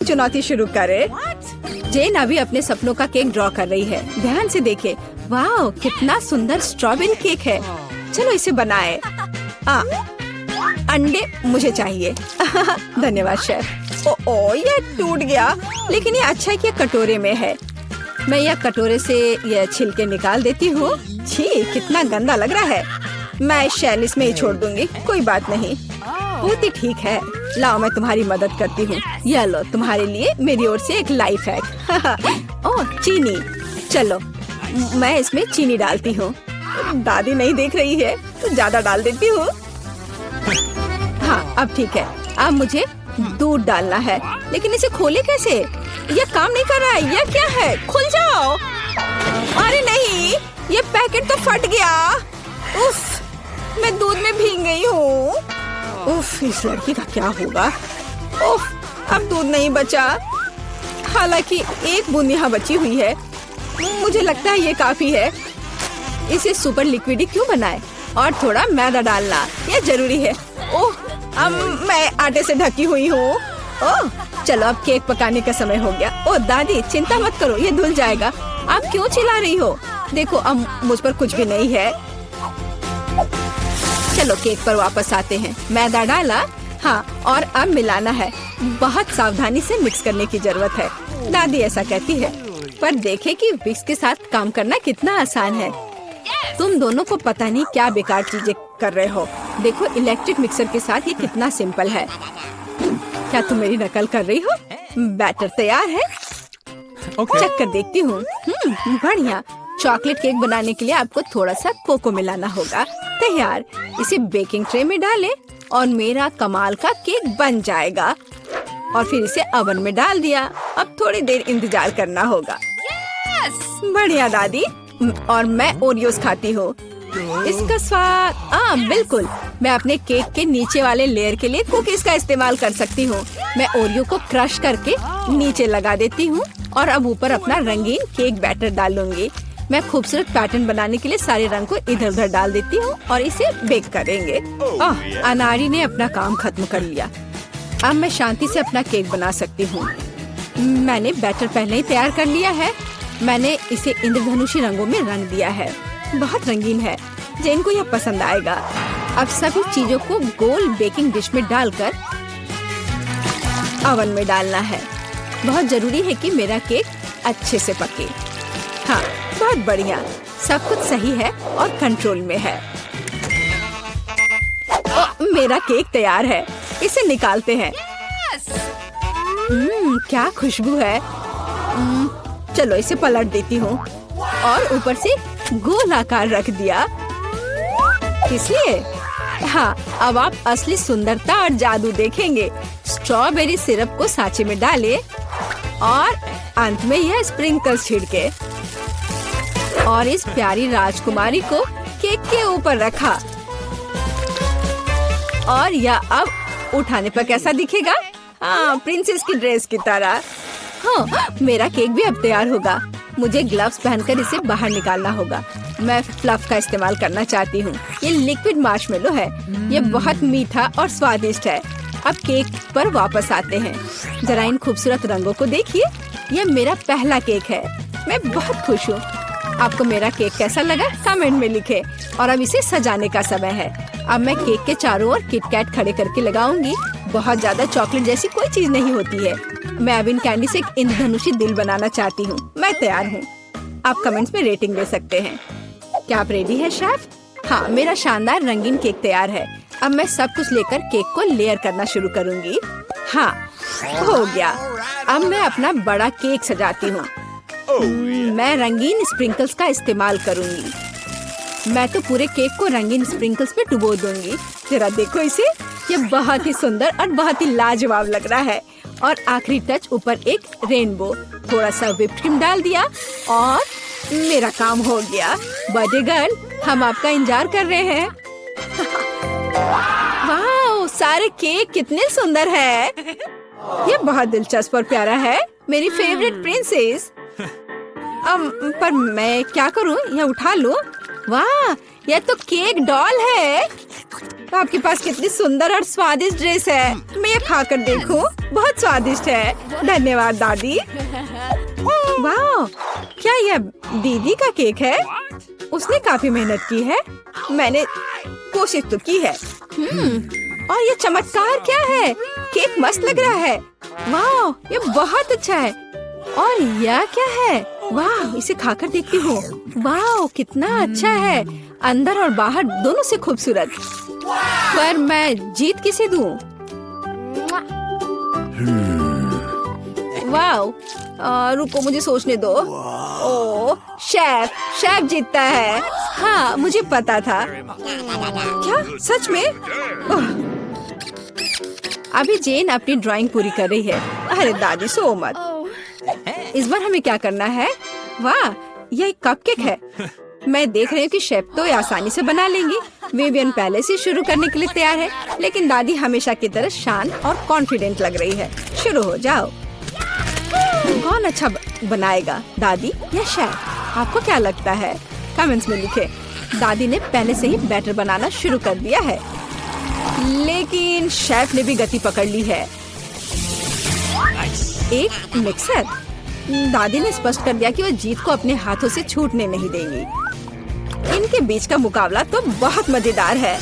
चुनौती शुरू करे। जेन अभी अपने सपनों का केक ड्रॉ कर रही है। ध्यान से देखे। वाह, कितना सुंदर स्ट्रॉबेरी केक है। चलो इसे बनाए। अंडे मुझे चाहिए। धन्यवाद शेफ। ओ, ये टूट गया, लेकिन ये अच्छा है कि कटोरे में है। मैं यह कटोरे से यह छिलके निकाल देती हूँ। छी, कितना गंदा लग रहा है। मैं इस शैल इसमें ही छोड़ दूंगी, कोई बात नहीं। बहुत ही ठीक है। लाओ, मैं तुम्हारी मदद करती हूँ। यह लो, तुम्हारे लिए मेरी ओर से एक लाइफ हैक। ओह, चीनी। चलो, मैं इसमें चीनी डालती हूँ। दादी नहीं देख रही है तो ज्यादा डाल देती हूँ। हाँ, अब ठीक है। अब मुझे दूध डालना है, लेकिन इसे खोले कैसे? यह काम नहीं कर रहा है। यह क्या है? खुल जाओ। अरे नहीं, ये पैकेट तो फट गया। उफ, मैं दूध में भीग गई हूँ। उफ, इस लड़की का क्या होगा? उफ, अब दूध नहीं बचा। हालांकि एक बूंद यहाँ बची हुई है। मुझे लगता है ये काफी है। इसे सुपर लिक्विड क्यों बनाए? और थोड़ा मैदा डालना, यह जरूरी है। ओह, अब मैं आटे से ढकी हुई हूँ। ओह, चलो अब केक पकाने का समय हो गया। ओह दादी, चिंता मत करो, ये धुल जाएगा। आप क्यों चिल्ला रही हो? देखो, अब मुझ पर कुछ भी नहीं है। चलो केक पर वापस आते हैं। मैदा डाला, हाँ, और अब मिलाना है। बहुत सावधानी से मिक्स करने की जरूरत है, दादी ऐसा कहती है। पर देखे कि विक्स के साथ काम करना कितना आसान है। तुम दोनों को पता नहीं क्या बेकार चीजें कर रहे हो। देखो, इलेक्ट्रिक मिक्सर के साथ ये कितना सिंपल है। क्या तुम मेरी नकल कर रही हो? बैटर तैयार है। चेक कर देखती हूँ। बढ़िया। चॉकलेट केक बनाने के लिए आपको थोड़ा सा कोको मिलाना होगा। तैयार। इसे बेकिंग ट्रे में डालें और मेरा कमाल का केक बन जाएगा। और फिर इसे ओवन में डाल दिया। अब थोड़ी देर इंतजार करना होगा। बढ़िया दादी। और मैं ओरियोस खाती हूँ। इसका स्वाद बिल्कुल। मैं अपने केक के नीचे वाले लेयर के लिए कुकीज का इस्तेमाल कर सकती हूँ। मैं ओरियो को क्रश करके नीचे लगा देती हूँ और अब ऊपर अपना रंगीन केक बैटर डालूंगी। मैं खूबसूरत पैटर्न बनाने के लिए सारे रंग को इधर उधर डाल देती हूँ और इसे बेक करेंगे। अनारी ने अपना काम खत्म कर लिया। अब मैं शांति से अपना केक बना सकती हूँ। मैंने बैटर पहले ही तैयार कर लिया है। मैंने इसे इंद्रधनुषी रंगों में रंग दिया है। बहुत रंगीन है। जेन को यह पसंद आएगा। अब सभी चीजों को गोल बेकिंग डिश में डालकर ओवन में डालना है। बहुत जरूरी है कि मेरा केक अच्छे से पके। हाँ, बहुत बढ़िया। सब कुछ सही है और कंट्रोल में है। मेरा केक तैयार है। इसे निकालते हैं। क्या खुशबू है। चलो इसे पलट देती हूँ और ऊपर से गोल आकार रख दिया। इसलिए हाँ, अब आप असली सुंदरता और जादू देखेंगे। स्ट्रॉबेरी सिरप को सांचे में डालें और अंत में यह स्प्रिंकल्स छिड़के और इस प्यारी राजकुमारी को केक के ऊपर रखा। और यह अब उठाने पर कैसा दिखेगा? हाँ, प्रिंसेस की ड्रेस की तरह। हाँ, मेरा केक भी अब तैयार होगा। मुझे ग्लव्स पहनकर इसे बाहर निकालना होगा। मैं फ्लफ का इस्तेमाल करना चाहती हूँ। ये लिक्विड मार्शमेलो है। ये बहुत मीठा और स्वादिष्ट है। अब केक पर वापस आते हैं। जरा इन खूबसूरत रंगों को देखिए। यह मेरा पहला केक है। मैं बहुत खुश हूँ। आपको मेरा केक कैसा लगा? कमेंट में लिखें। और अब इसे सजाने का समय है। अब मैं केक के चारों ओर किटकैट खड़े करके लगाऊंगी। बहुत ज्यादा चॉकलेट जैसी कोई चीज नहीं होती है। मैं अब इन कैंडी से एक इंद्रधनुषी दिल बनाना चाहती हूँ। मैं तैयार हूँ। आप कमेंट्स में रेटिंग दे सकते हैं। क्या आप रेडी है शेफ? हाँ, मेरा शानदार रंगीन केक तैयार है। अब मैं सब कुछ लेकर केक को लेयर करना शुरू करूँगी। हाँ, हो गया। अब मैं अपना बड़ा केक सजाती हूँ। मैं रंगीन स्प्रिंकल्स का इस्तेमाल करूँगी। मैं तो पूरे केक को रंगीन स्प्रिंकल्स में डुबो दूंगी। जरा देखो इसे। यह बहुत ही सुंदर और बहुत ही लाजवाब लग रहा है। और आखिरी टच ऊपर एक रेनबो। थोड़ा सा व्हिप्ड क्रीम डाल दिया और मेरा काम हो गया। बर्थडे गर्ल, हम आपका इंतजार कर रहे हैं। वाह, सारे केक कितने सुंदर है। ये बहुत दिलचस्प और प्यारा है। मेरी फेवरेट प्रिंसेस। पर मैं क्या करूं? यह उठा लूं? वाह, यह तो केक डॉल है। आपके पास कितनी सुंदर और स्वादिष्ट ड्रेस है। मैं ये खाकर देखूं? बहुत स्वादिष्ट है। धन्यवाद दादी। वाह, क्या यह दीदी का केक है? उसने काफी मेहनत की है। मैंने कोशिश तो की है। और ये चमत्कार क्या है? केक मस्त लग रहा है। वाह, ये बहुत अच्छा है। और यह क्या है? वाह, इसे खाकर देखती हूँ। वाह, कितना अच्छा है। अंदर और बाहर दोनों से खूबसूरत। पर मैं जीत किसे दूँ? वाह, रुको मुझे सोचने दो। ओह, शेफ जीतता है। हाँ, मुझे पता था। क्या सच में? अभी जेन अपनी ड्राइंग पूरी कर रही है। अरे दादी, सो मत। इस बार हमें क्या करना है? वाह, यह एक कपकेक है। मैं देख रही हूँ कि शेफ तो ये आसानी से बना लेंगी। विवियन पहले से शुरू करने के लिए तैयार है, लेकिन दादी हमेशा की तरह शांत और कॉन्फिडेंट लग रही है। शुरू हो जाओ। कौन अच्छा बनाएगा, दादी या शेफ? आपको क्या लगता है? कमेंट्स में लिखे। दादी ने पहले से ही बैटर बनाना शुरू कर दिया है, लेकिन शेफ ने भी गति पकड़ ली है। एक मिक्सर। दादी ने स्पष्ट कर दिया कि वो जीत को अपने हाथों से छूटने नहीं देंगी। इनके बीच का मुकाबला तो बहुत मजेदार है।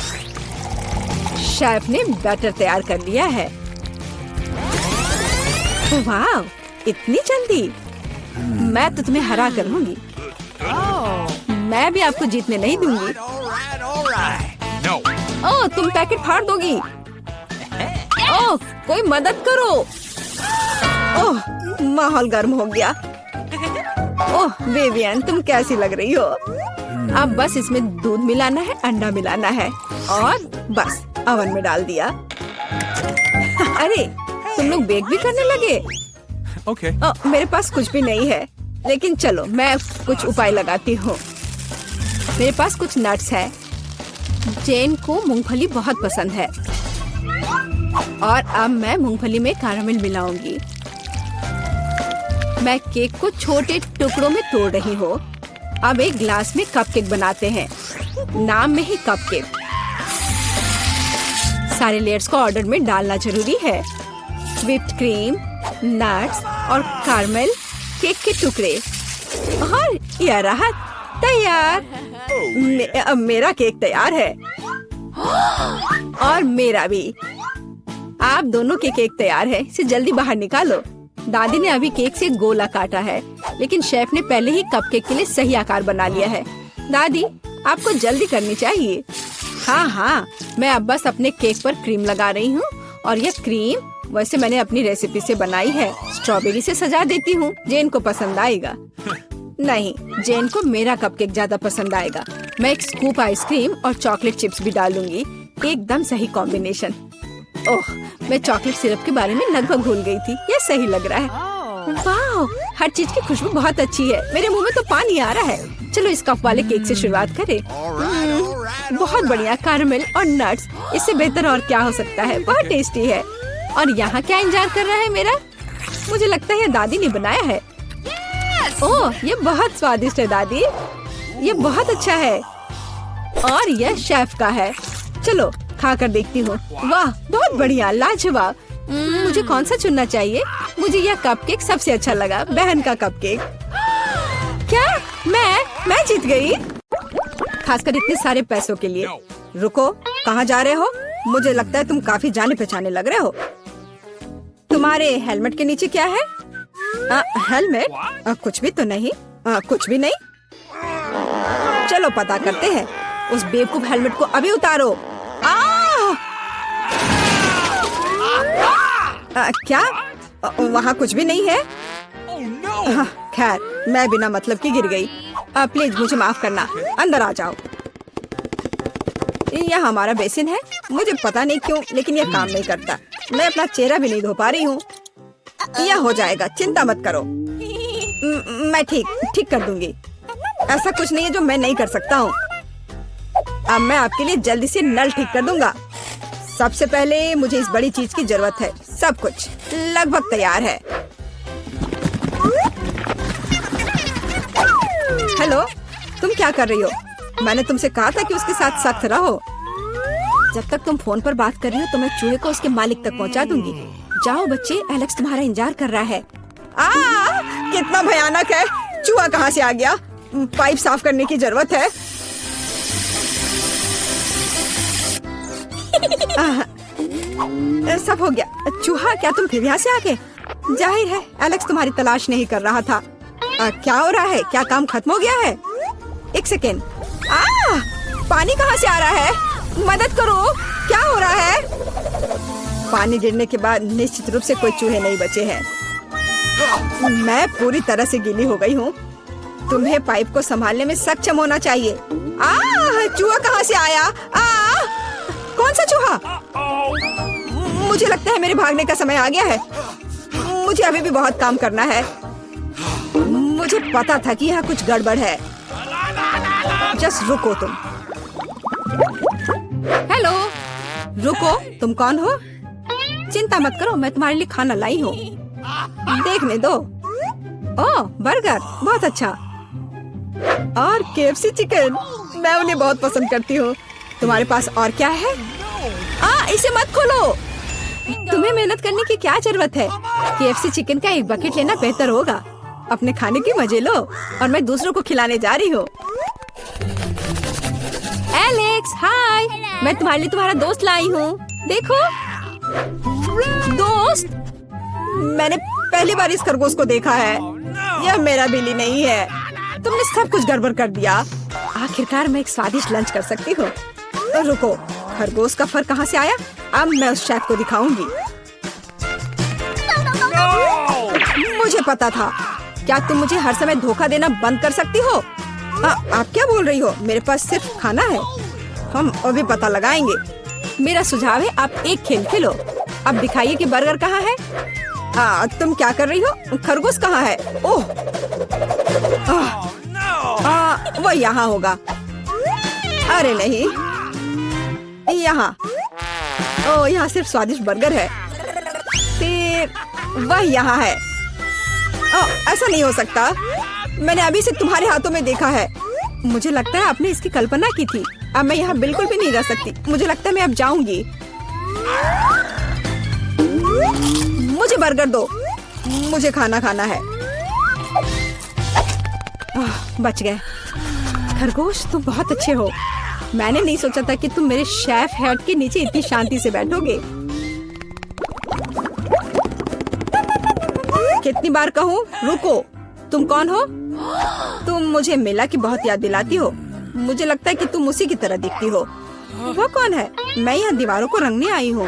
शेफ ने बैटर तैयार कर लिया है। वाह, इतनी जल्दी? मैं तो तुम्हें हरा कर लूंगी। मैं भी आपको जीतने नहीं दूंगी। ओह, तुम पैकेट फाड़ दोगी। ओह, कोई मदद करो। ओह, माहौल गर्म हो गया। ओह विवियन, तुम कैसी लग रही हो? अब बस इसमें दूध मिलाना है, अंडा मिलाना है और बस ओवन में डाल दिया। अरे, तुम लोग बेक भी करने लगे? Okay. मेरे पास कुछ भी नहीं है, लेकिन चलो मैं कुछ उपाय लगाती हूँ। मेरे पास कुछ नट्स है। जेन को मूंगफली बहुत पसंद है और अब मैं मूंगफली में कैरामल मिलाऊंगी। मैं केक को छोटे टुकड़ों में तोड़ रही हूँ। अब एक ग्लास में कपकेक बनाते हैं। नाम में ही कपकेक। सारे लेयर्स को ऑर्डर में डालना जरूरी है। व्हिप्ड क्रीम, नट्स और कैरामल, केक के टुकड़े और यह रहा तैयार। अब मेरा केक तैयार है और मेरा भी। आप दोनों के केक तैयार है। इसे जल्दी बाहर निकालो। दादी ने अभी केक से गोला काटा है, लेकिन शेफ ने पहले ही कपकेक के लिए सही आकार बना लिया है। दादी, आपको जल्दी करनी चाहिए। हाँ, मैं अब बस अपने केक पर क्रीम लगा रही हूँ और यह क्रीम वैसे मैंने अपनी रेसिपी से बनाई है। स्ट्रॉबेरी से सजा देती हूँ। जेन को पसंद आएगा। नहीं, जेन को मेरा कपकेक ज्यादा पसंद आएगा। मैं एक स्कूप आइसक्रीम और चॉकलेट चिप्स भी डालूंगी। एकदम सही कॉम्बिनेशन। ओह, मैं चॉकलेट सिरप के बारे में लगभग भूल गई थी। ये सही लग रहा है। वाह, हर चीज की खुशबू बहुत अच्छी है। मेरे मुंह में तो पानी आ रहा है। चलो इस कप वाले केक से शुरुआत करें। बहुत बढ़िया, कैरामल और नट्स। इससे बेहतर और क्या हो सकता है? बहुत टेस्टी है। और यहाँ क्या इंतजार कर रहा है मेरा? मुझे लगता है दादी ने बनाया है। ओह, ये बहुत स्वादिष्ट है दादी। ये बहुत अच्छा है और यह शेफ का है। चलो खाकर देखती हूँ। वाह, बहुत बढ़िया, लाजवाब। मुझे कौन सा चुनना चाहिए? मुझे यह कपकेक सबसे अच्छा लगा। बहन का कपकेक। क्या मैं जीत गई? खासकर इतने सारे पैसों के लिए। रुको, कहाँ जा रहे हो? मुझे लगता है तुम काफी जाने पहचाने लग रहे हो। तुम्हारे हेलमेट के नीचे क्या है? हेलमेट? कुछ भी तो नहीं। कुछ भी नहीं। चलो पता करते हैं। उस बेवकूफ हेलमेट को अभी उतारो। क्या? वहाँ कुछ भी नहीं है। खैर, मैं बिना मतलब की गिर गई। प्लीज मुझे माफ करना। अंदर आ जाओ। यह हमारा बेसिन है। मुझे पता नहीं क्यों, लेकिन यह काम नहीं करता। मैं अपना चेहरा भी नहीं धो पा रही हूँ। यह हो जाएगा, चिंता मत करो। मैं ठीक कर दूंगी। ऐसा कुछ नहीं है जो मैं नहीं कर सकता हूँ। अब मैं आपके लिए जल्दी से नल ठीक कर दूंगा। सबसे पहले मुझे इस बड़ी चीज की जरूरत है। सब कुछ लगभग तैयार है। हेलो, तुम क्या कर रही हो? मैंने तुमसे कहा था कि उसके साथ सख्त रहो। जब तक तुम फोन पर बात कर रही हो तो मैं चूहे को उसके मालिक तक पहुंचा दूंगी। जाओ बच्चे, एलेक्स तुम्हारा इंतजार कर रहा है। कितना भयानक है। चूहा कहाँ से आ गया? पाइप साफ करने की जरूरत है। सब हो गया। चूहा, क्या तुम फिर यहाँ से आ गए? जाहिर है एलेक्स तुम्हारी तलाश नहीं कर रहा था। क्या हो रहा है? क्या काम खत्म हो गया है? एक सेकेंड। पानी कहाँ से आ रहा है? मदद करो, क्या हो रहा है? पानी गिरने के बाद निश्चित रूप से कोई चूहे नहीं बचे हैं। मैं पूरी तरह से गीली हो गई हूँ। तुम्हें पाइप को संभालने में सक्षम होना चाहिए। चूहा कहाँ से आया? कौन सा चूहा? मुझे लगता है मेरे भागने का समय आ गया है। मुझे अभी भी बहुत काम करना है। मुझे पता था कि यहाँ कुछ गड़बड़ है। जस्ट रुको तुम। हेलो, रुको, तुम कौन हो? चिंता मत करो, मैं तुम्हारे लिए खाना लाई हूँ। देखने दो। ओह, बर्गर, बहुत अच्छा। और KFC चिकन, मैं उन्हें बहुत पसंद करती हूँ। तुम्हारे पास और क्या है? इसे मत खोलो। तुम्हें मेहनत करने की क्या जरूरत है? KFC चिकन का एक बकेट लेना बेहतर होगा। अपने खाने की मजे लो और मैं दूसरों को खिलाने जा रही हूँ। एलेक्स, हाय, मैं तुम्हारे लिए तुम्हारा दोस्त लाई हूँ। देखो। दोस्त? मैंने पहली बार इस खरगोश को देखा है। यह मेरा बिल्ली नहीं है। तुमने सब कुछ गड़बड़ कर दिया। आखिरकार मैं एक स्वादिष्ट लंच कर सकती हूँ। रुको, खरगोश का फर कहाँ से आया? अब मैं उस शेफ को दिखाऊंगी। मुझे पता था। क्या तुम मुझे हर समय धोखा देना बंद कर सकती हो? आप क्या बोल रही हो? मेरे पास सिर्फ खाना है। हम अभी पता लगाएंगे। मेरा सुझाव है आप एक खेल खेलो। अब दिखाइए कि बर्गर कहाँ है। तुम क्या कर रही हो? खरगोश कहाँ है? ओह, वो यहाँ होगा। अरे नहीं, यहाँ। ओह, यहाँ सिर्फ स्वादिष्ट बर्गर है। फिर वह यहाँ है। ऐसा नहीं हो सकता। मैंने अभी से तुम्हारे हाथों में देखा है। मुझे लगता है आपने इसकी कल्पना की थी। अब मैं यहाँ बिल्कुल भी नहीं रह सकती। मुझे लगता है मैं अब जाऊंगी। मुझे बर्गर दो। मुझे खाना खाना है। बच गए। खरगोश, तुम बहुत अच्छे हो। मैंने नहीं सोचा था कि तुम मेरे शेफ हेड के नीचे इतनी शांति से बैठोगे। कितनी बार कहूँ, रुको। तुम कौन हो? तुम मुझे मिला की बहुत याद दिलाती हो। मुझे लगता है कि तुम उसी की तरह दिखती हो। वो कौन है? मैं यहाँ दीवारों को रंगने आई हूँ।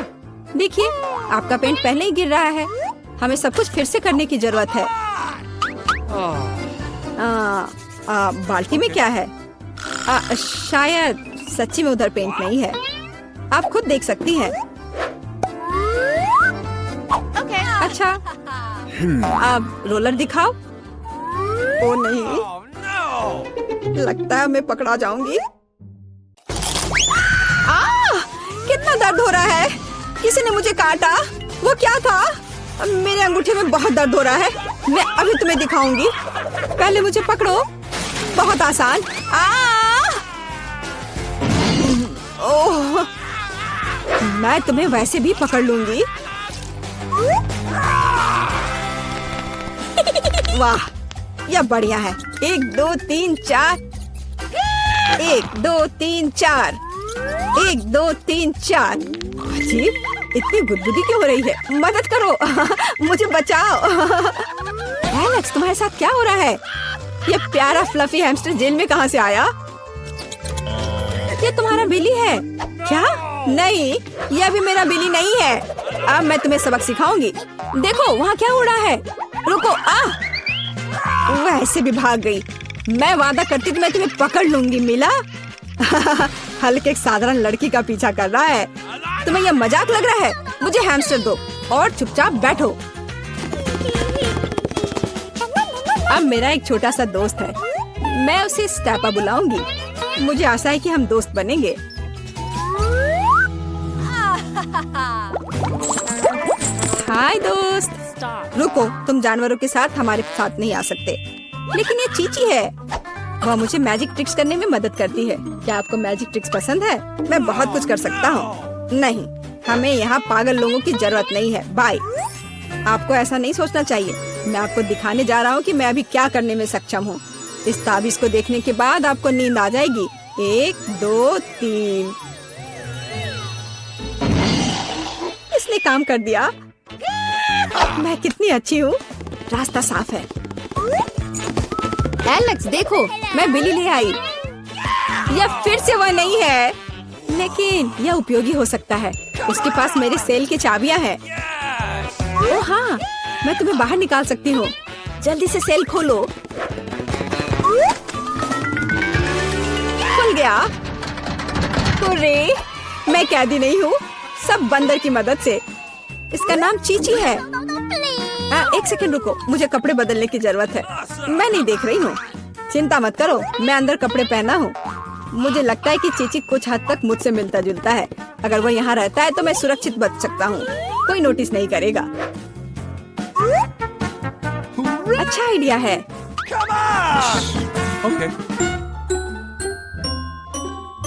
देखिए, आपका पेंट पहले ही गिर रहा है। हमें सब कुछ फिर से करने की जरूरत है। बाल्टी में क्या है? शायद सच्ची में उधर पेंट नहीं है। आप खुद देख सकती हैं। अच्छा, अब रोलर दिखाओ। ओ नहीं, लगता है मैं पकड़ा जाऊंगी। कितना दर्द हो रहा है। किसी ने मुझे काटा। वो क्या था? मेरे अंगूठे में बहुत दर्द हो रहा है। मैं अभी तुम्हें दिखाऊंगी। पहले मुझे पकड़ो। बहुत आसान। ओह, मैं तुम्हें वैसे भी पकड़ लूंगी। वाह, यह बढ़िया है। 1 2 3 4। 1 2 3 4। 1 2 3 4। अजीब, इतनी गुदगुदी क्यों हो रही है? मदद करो। मुझे बचाओ। एलेक्स, तुम्हारे साथ क्या हो रहा है? यह प्यारा फ्लफी हैमस्टर जेल में कहाँ से आया? ये तुम्हारा बिल्ली है क्या? नहीं, यह भी मेरा बिल्ली नहीं है। अब मैं तुम्हें सबक सिखाऊंगी। देखो, वहाँ क्या उड़ा है। रुको। वह ऐसे भी भाग गई। मैं वादा करती थी मैं तुम्हें पकड़ लूंगी, मिला। हल्के एक साधारण लड़की का पीछा कर रहा है। तुम्हें यह मजाक लग रहा है? मुझे हैमस्टर दो और चुपचाप बैठो। अब मेरा एक छोटा सा दोस्त है। मैं उसे स्टेपा बुलाऊंगी। मुझे आशा है कि हम दोस्त बनेंगे। हाय दोस्त। रुको, तुम जानवरों के साथ हमारे साथ नहीं आ सकते। लेकिन ये चीची है। वह मुझे मैजिक ट्रिक्स करने में मदद करती है। क्या आपको मैजिक ट्रिक्स पसंद है? मैं बहुत कुछ कर सकता हूँ। नहीं, हमें यहाँ पागल लोगों की जरूरत नहीं है। बाय। आपको ऐसा नहीं सोचना चाहिए। मैं आपको दिखाने जा रहा हूँ कि मैं अभी क्या करने में सक्षम हूँ। इस ताबीज को देखने के बाद आपको नींद आ जाएगी। 1 2 3। इसने काम कर दिया। मैं कितनी अच्छी हूँ। रास्ता साफ है। एलेक्स देखो, मैं बिल्ली ले आई। यह फिर से वह नहीं है, लेकिन यह उपयोगी हो सकता है। उसके पास मेरे सेल की चाबियां हैं। ओह हाँ, मैं तुम्हें बाहर निकाल सकती हूँ। जल्दी से सेल खोलो। खुल गया। अरे, मैं कैदी नहीं हूँ, सब बंदर की मदद से। इसका नाम चीची है। 1 सेकंड रुको, मुझे कपड़े बदलने की जरूरत है। मैं नहीं देख रही हूँ। चिंता मत करो, मैं अंदर कपड़े पहना हूँ। मुझे लगता है कि चीची कुछ हद तक मुझसे मिलता जुलता है। अगर वो यहाँ रहता है तो मैं सुरक्षित बच सकता हूँ। कोई नोटिस नहीं करेगा। अच्छा आइडिया है।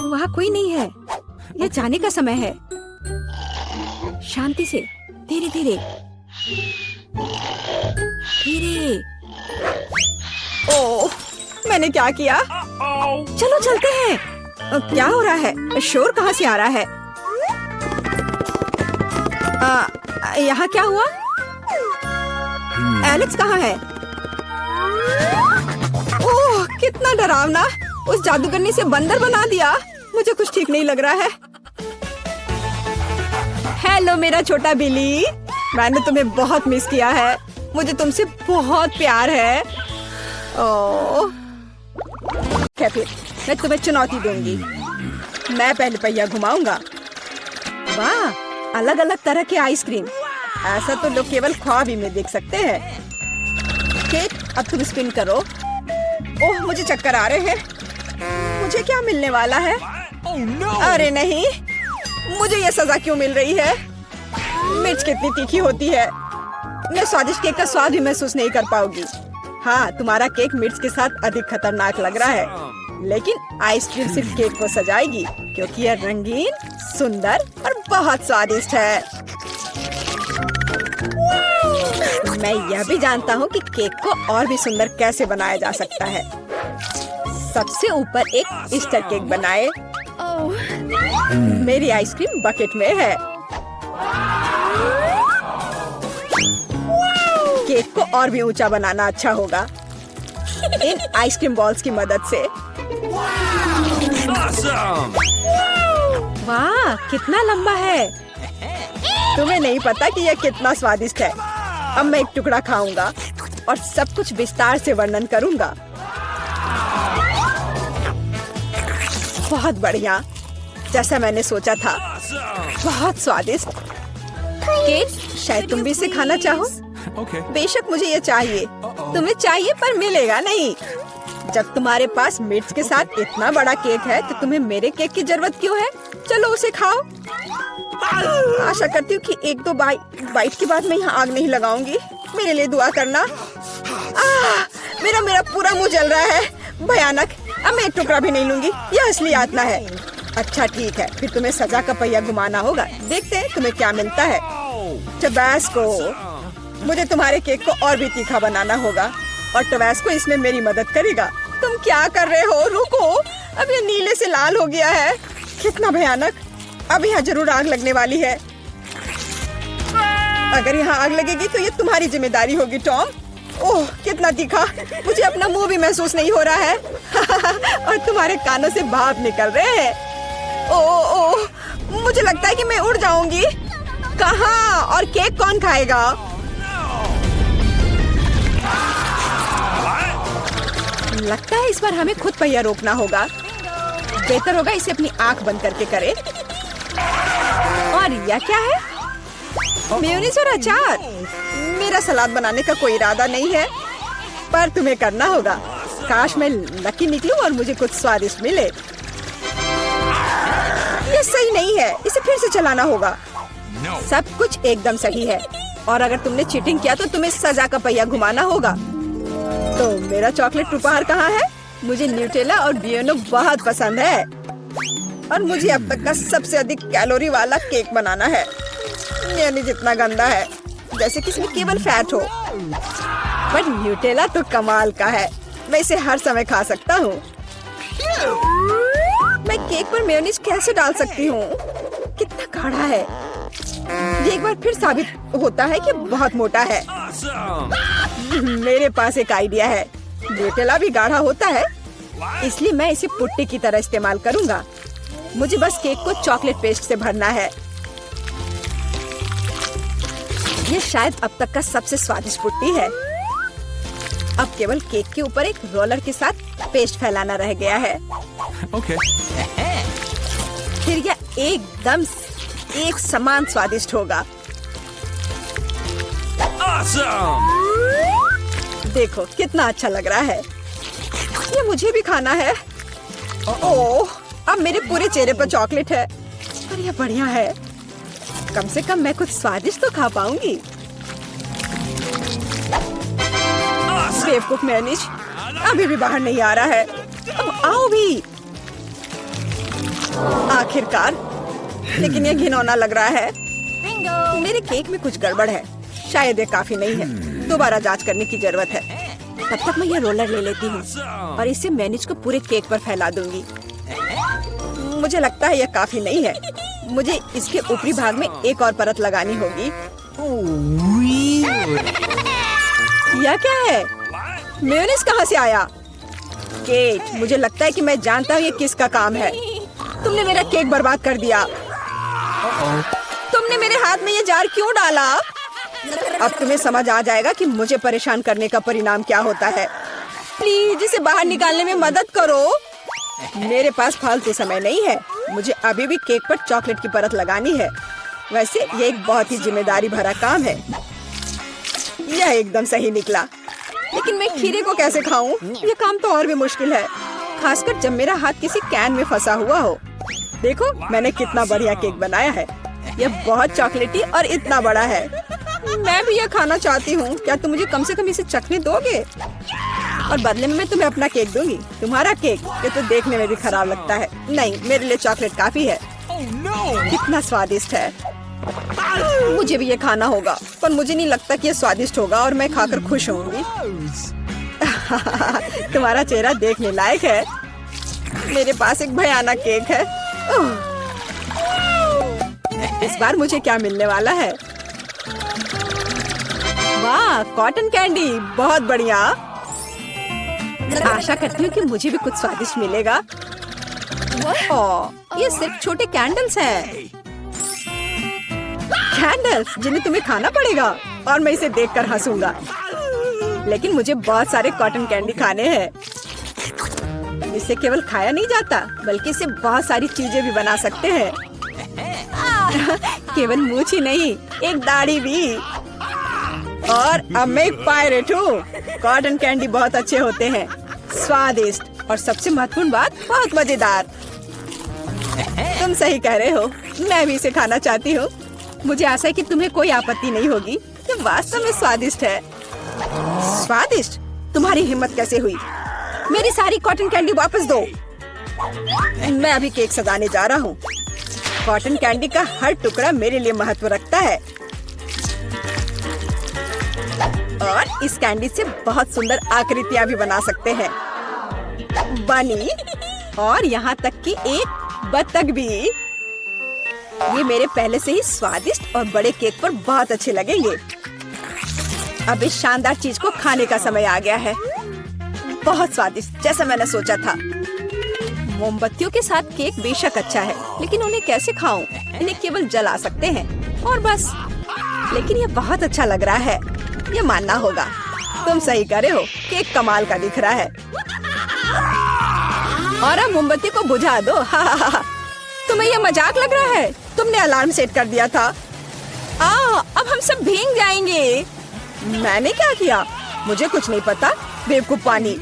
वहाँ कोई नहीं है। यह जाने का समय है। शांति से, धीरे धीरे धीरे। ओह, मैंने क्या किया? चलो चलते हैं। क्या हो रहा है? शोर कहाँ से आ रहा है? यहाँ क्या हुआ? एलेक्स कहाँ है? ओह, कितना डरावना। उस जादूगरनी से बंदर बना दिया। मुझे कुछ ठीक नहीं लग रहा है। हेलो मेरा छोटा बिली, मैंने तुम्हें बहुत मिस किया है। मुझे तुमसे बहुत प्यार है। ओह, फिर मैं तुम्हें चुनौती दूंगी। मैं पहले पहिया घुमाऊंगा। वाह, अलग अलग तरह के आइसक्रीम। ऐसा तो लोग केवल ख्वाब ही में देख सकते हैं। केक, अब तुम स्पिन करो। ओह, मुझे चक्कर आ रहे हैं। मुझे क्या मिलने वाला है? अरे नहीं, मुझे ये सजा क्यों मिल रही है? मिर्च कितनी तीखी होती है। मैं स्वादिष्ट केक का स्वाद भी महसूस नहीं कर पाऊंगी। हाँ, तुम्हारा केक मिर्च के साथ अधिक खतरनाक लग रहा है, लेकिन आइसक्रीम सिर्फ केक को सजाएगी, क्योंकि यह रंगीन, सुंदर और बहुत स्वादिष्ट है। मैं यह भी जानता हूँ कि केक को और भी सुंदर कैसे बनाया जा सकता है। सबसे ऊपर एक ईस्टर केक बनाए। मेरी आइसक्रीम बकेट में है। केक को और भी ऊंचा बनाना अच्छा होगा इन आइसक्रीम बॉल्स की मदद से। वाह, कितना लंबा है। तुम्हें नहीं पता कि यह कितना स्वादिष्ट है। अब मैं एक टुकड़ा खाऊंगा और सब कुछ विस्तार से वर्णन करूंगा। बहुत बढ़िया, जैसा मैंने सोचा था। बहुत स्वादिष्ट केक। शायद तुम भी इसे खाना चाहो। बेशक मुझे ये चाहिए। तुम्हें चाहिए पर मिलेगा नहीं। जब तुम्हारे पास मिर्च के साथ इतना बड़ा केक है तो तुम्हें मेरे केक की जरूरत क्यों है? चलो उसे खाओ। आशा करती हूँ कि 1-2 बाइट के बाद मैं यहाँ आग नहीं लगाऊंगी। मेरे लिए दुआ करना। मेरा पूरा मुंह जल रहा है। भयानक। अब मैं एक टुकड़ा भी नहीं लूंगी। यह असली यातना है। अच्छा ठीक है, फिर तुम्हें सजा का पहिया घुमाना होगा। देखते हैं तुम्हें क्या मिलता है। टबैस्को। मुझे तुम्हारे केक को और भी तीखा बनाना होगा और टबैस्को इसमें मेरी मदद करेगा। तुम क्या कर रहे हो? रुको, अब ये नीले से लाल हो गया है। कितना भयानक। अब यहाँ जरूर आग लगने वाली है। अगर यहाँ आग लगेगी तो ये तुम्हारी जिम्मेदारी होगी टॉम। ओह, कितना तीखा। मुझे अपना मुंह भी महसूस नहीं हो रहा है। और तुम्हारे कानों से भाप निकल रहे हैं। ओह, मुझे लगता है कि मैं उड़ जाऊंगी। कहाँ? और केक कौन खाएगा? लगता है इस बार हमें खुद पहिया रोकना होगा। बेहतर होगा इसे अपनी आंख बंद करके करे। और यह क्या है? मेयोनीज और अचार। मेरा सलाद बनाने का कोई इरादा नहीं है, पर तुम्हें करना होगा। काश मैं लकी निकलूं और मुझे कुछ स्वादिष्ट मिले। ये सही नहीं है, इसे फिर से चलाना होगा। सब कुछ एकदम सही है, और अगर तुमने चीटिंग किया तो तुम्हें सजा का पहिया घुमाना होगा। तो मेरा चॉकलेट उपहार कहाँ है? मुझे न्यूटेला और बियोनो बहुत पसंद है और मुझे अब तक का सबसे अधिक कैलोरी वाला केक बनाना है। मेयोनीज जितना गंदा है, जैसे कि इसमें केवल फैट हो। पर न्यूटेला तो कमाल का है, मैं इसे हर समय खा सकता हूँ। मैं केक पर मेयोनीज कैसे डाल सकती हूँ? कितना गाढ़ा है। ये एक बार फिर साबित होता है कि बहुत मोटा है। मेरे पास एक आइडिया है। न्यूटेला भी गाढ़ा होता है, इसलिए मैं इसे पुट्टी की तरह इस्तेमाल करूँगा। मुझे बस केक को चॉकलेट पेस्ट से भरना है। ये शायद अब तक का सबसे स्वादिष्ट पुट्टी है। अब केवल केक के ऊपर एक रोलर के साथ पेस्ट फैलाना रह गया है। Okay. फिर यह एकदम एक समान स्वादिष्ट होगा। Awesome! देखो कितना अच्छा लग रहा है। ये मुझे भी खाना है। ओह, अब मेरे पूरे चेहरे पर चॉकलेट है। पर यह बढ़िया है। कम से कम मैं कुछ स्वादिष्ट तो खा पाऊंगी। बेवकूफ मेयोनीज अभी भी बाहर नहीं आ रहा है। अब आओ भी। आखिरकार, लेकिन यह घिनौना लग रहा है। मेरे केक में कुछ गड़बड़ है। शायद ये काफी नहीं है। दोबारा जांच करने की जरूरत है। तब तक मैं यह रोलर ले लेती हूँ और इसे मेयोनीज को पूरे केक पर फैला दूंगी। मुझे लगता है यह काफी नहीं है। मुझे इसके ऊपरी भाग में एक और परत लगानी होगी। यह क्या है? मेयोनीज कहाँ से आया? केट, मुझे लगता है कि मैं जानता हूँ ये किसका काम है। तुमने मेरा केक बर्बाद कर दिया। तुमने मेरे हाथ में ये जार क्यों डाला? अब तुम्हें समझ आ जाएगा कि मुझे परेशान करने का परिणाम क्या होता है। प्लीज इसे बाहर निकालने में मदद करो। मेरे पास फालतू समय नहीं है। मुझे अभी भी केक पर चॉकलेट की परत लगानी है। वैसे ये एक बहुत ही जिम्मेदारी भरा काम है। यह एकदम सही निकला, लेकिन मैं खीरे को कैसे खाऊं? यह काम तो और भी मुश्किल है, खासकर जब मेरा हाथ किसी कैन में फंसा हुआ हो। देखो मैंने कितना बढ़िया केक बनाया है। यह बहुत चॉकलेटी और इतना बड़ा है। मैं भी यह खाना चाहती हूँ। क्या तुम मुझे कम से कम इसे चखने दोगे? और बदले में मैं तुम्हें अपना केक दूंगी। तुम्हारा केक ये तो देखने में भी खराब लगता है। नहीं, मेरे लिए चॉकलेट काफी है। कितना स्वादिष्ट है। मुझे भी ये खाना होगा, पर मुझे नहीं लगता कि ये स्वादिष्ट होगा और मैं खाकर खुश होंगी। तुम्हारा चेहरा देखने लायक है। मेरे पास एक भयानक केक है। इस बार मुझे क्या मिलने वाला है? वाह, कॉटन कैंडी, बहुत बढ़िया। आशा करती हूँ कि मुझे भी कुछ स्वादिष्ट मिलेगा। ओह, ये सिर्फ छोटे कैंडल्स हैं। कैंडल्स जिन्हें तुम्हें खाना पड़ेगा और मैं इसे देखकर हंसूंगा। लेकिन मुझे बहुत सारे कॉटन कैंडी खाने हैं। इसे केवल खाया नहीं जाता, बल्कि इसे बहुत सारी चीजें भी बना सकते हैं। केवल मूंछ ही नहीं, एक दाढ़ी भी। और अब मैं एक पायरेट हूँ। कॉटन कैंडी बहुत अच्छे होते हैं, स्वादिष्ट और सबसे महत्वपूर्ण बात, बहुत मजेदार। तुम सही कह रहे हो, मैं भी इसे खाना चाहती हूँ। मुझे आशा है कि तुम्हें कोई आपत्ति नहीं होगी। ये वास्तव में स्वादिष्ट है। स्वादिष्ट? तुम्हारी हिम्मत कैसे हुई? मेरी सारी कॉटन कैंडी वापस दो। मैं अभी केक सजाने जा रहा हूँ। कॉटन कैंडी का हर टुकड़ा मेरे लिए महत्व रखता है। और इस कैंडी से बहुत सुंदर आकृतियाँ भी बना सकते हैं। बनी, और यहाँ तक कि एक बत्तख भी। ये मेरे पहले से ही स्वादिष्ट और बड़े केक पर बहुत अच्छे लगेंगे। अब इस शानदार चीज को खाने का समय आ गया है। बहुत स्वादिष्ट, जैसा मैंने सोचा था। मोमबत्तियों के साथ केक बेशक अच्छा है, लेकिन उन्हें कैसे खाऊं? इन्हें केवल जला सकते हैं और बस। लेकिन ये बहुत अच्छा लग रहा है, ये मानना होगा। तुम सही कह रहे हो, केक कमाल का दिख रहा है। और अब मोमबत्ती को बुझा दो। तुम्हें यह मजाक लग रहा है? तुमने अलार्म सेट कर दिया था। अब हम सब भीग जाएंगे। मैंने क्या किया? मुझे कुछ नहीं पता। बेवकूफ पानी।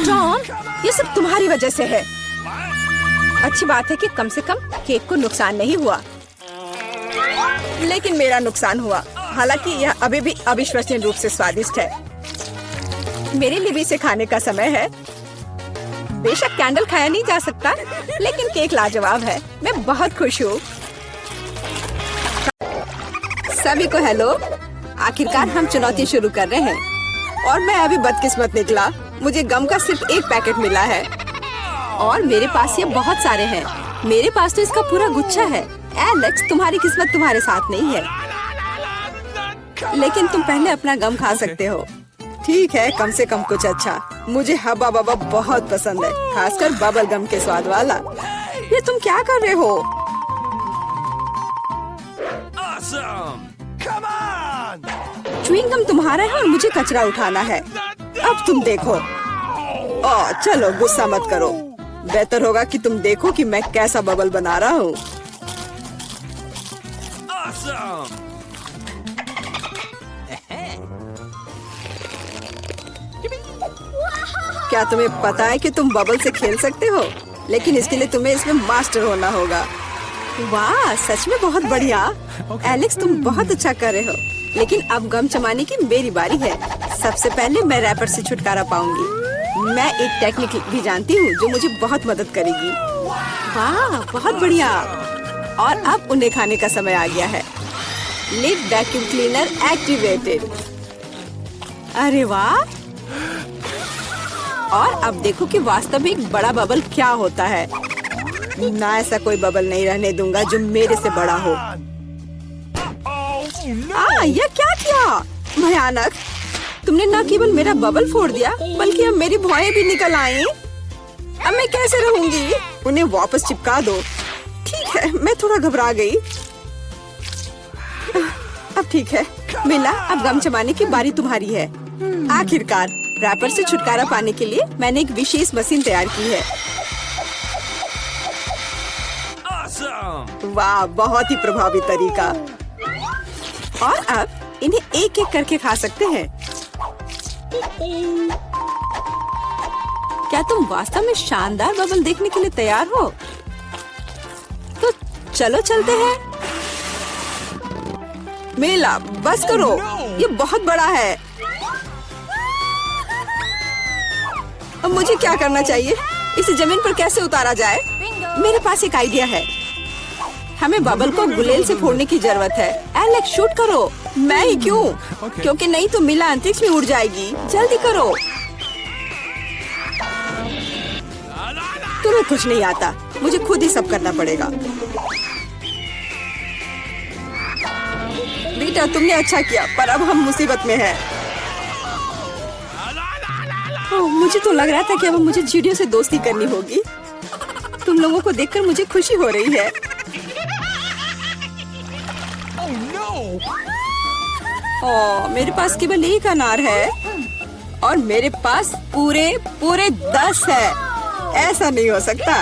टॉम, ये सब तुम्हारी वजह से है। अच्छी बात है कि कम से कम केक को नुकसान नहीं हुआ, लेकिन मेरा नुकसान हुआ। हालांकि यह अभी भी अविश्वसनीय रूप से स्वादिष्ट है। मेरे लिए भी इसे खाने का समय है। बेशक कैंडल खाया नहीं जा सकता, लेकिन केक लाजवाब है। मैं बहुत खुश हूँ। सभी को हेलो। आखिरकार हम चुनौती शुरू कर रहे हैं और मैं अभी बदकिस्मत निकला। मुझे गम का सिर्फ एक पैकेट मिला है और मेरे पास ये बहुत सारे हैं। मेरे पास तो इसका पूरा गुच्छा है। एलेक्स, तुम्हारी किस्मत तुम्हारे साथ नहीं है, लेकिन तुम पहले अपना गम खा सकते हो। ठीक है, कम से कम कुछ अच्छा। मुझे हब्बा बब्बा बहुत पसंद है, खासकर बबल गम के स्वाद वाला। ये तुम क्या कर रहे हो? Awesome! Come on! Chewing gum तुम्हारा है और मुझे कचरा उठाना है। अब तुम देखो। चलो गुस्सा मत करो। बेहतर होगा कि तुम देखो कि मैं कैसा बबल बना रहा हूँ। Awesome! क्या तुम्हें पता है कि तुम बबल से खेल सकते हो? लेकिन इसके लिए तुम्हें इसमें मास्टर होना होगा। वाह, सच में बहुत बढ़िया। एलेक्स, तुम बहुत अच्छा कर रहे हो। लेकिन अब गम चबाने की मेरी बारी है। सबसे पहले मैं रैपर से छुटकारा पाऊंगी। मैं एक टेक्निक भी जानती हूँ जो मुझे बहुत मदद करेगी। वाह, बहुत बढ़िया। और अब उन्हें खाने का समय आ गया है। Lid vacuum cleaner activated. अरे वाह। और अब देखो कि वास्तव में एक बड़ा बबल क्या होता है। ना, ऐसा कोई बबल नहीं रहने दूंगा जो मेरे से बड़ा हो। यह क्या किया? भयानक। तुमने न केवल मेरा बबल फोड़ दिया, बल्कि अब मेरी भौएं भी निकल आई। अब मैं कैसे रहूंगी? उन्हें वापस चिपका दो। ठीक है, मैं थोड़ा घबरा गई। अब ठीक है मिला, अब गम चबाने की बारी तुम्हारी है। आखिरकार रैपर से छुटकारा पाने के लिए मैंने एक विशेष मशीन तैयार की है। Awesome! वाह, बहुत ही प्रभावी तरीका। और अब इन्हें एक एक करके खा सकते हैं। क्या तुम वास्तव में शानदार बबल देखने के लिए तैयार हो? तो चलो चलते हैं। मेला, बस करो, ये बहुत बड़ा है। अब मुझे क्या करना चाहिए? इसे जमीन पर कैसे उतारा जाए? मेरे पास एक आइडिया है। हमें बबल को गुलेल से फोड़ने की जरूरत है। एलेक्स, शूट करो। मैं ही क्यों? क्योंकि नहीं तो मिला अंतरिक्ष में उड़ जाएगी। जल्दी करो। तुम्हें कुछ नहीं आता, मुझे खुद ही सब करना पड़ेगा। बेटा, तुमने अच्छा किया, पर अब हम मुसीबत में हैं। मुझे तो लग रहा था कि अब मुझे चिड़ियों से दोस्ती करनी होगी। तुम लोगों को देखकर मुझे खुशी हो रही है। मेरे पास केवल एक अनार है और मेरे पास पूरे 10 है। ऐसा नहीं हो सकता।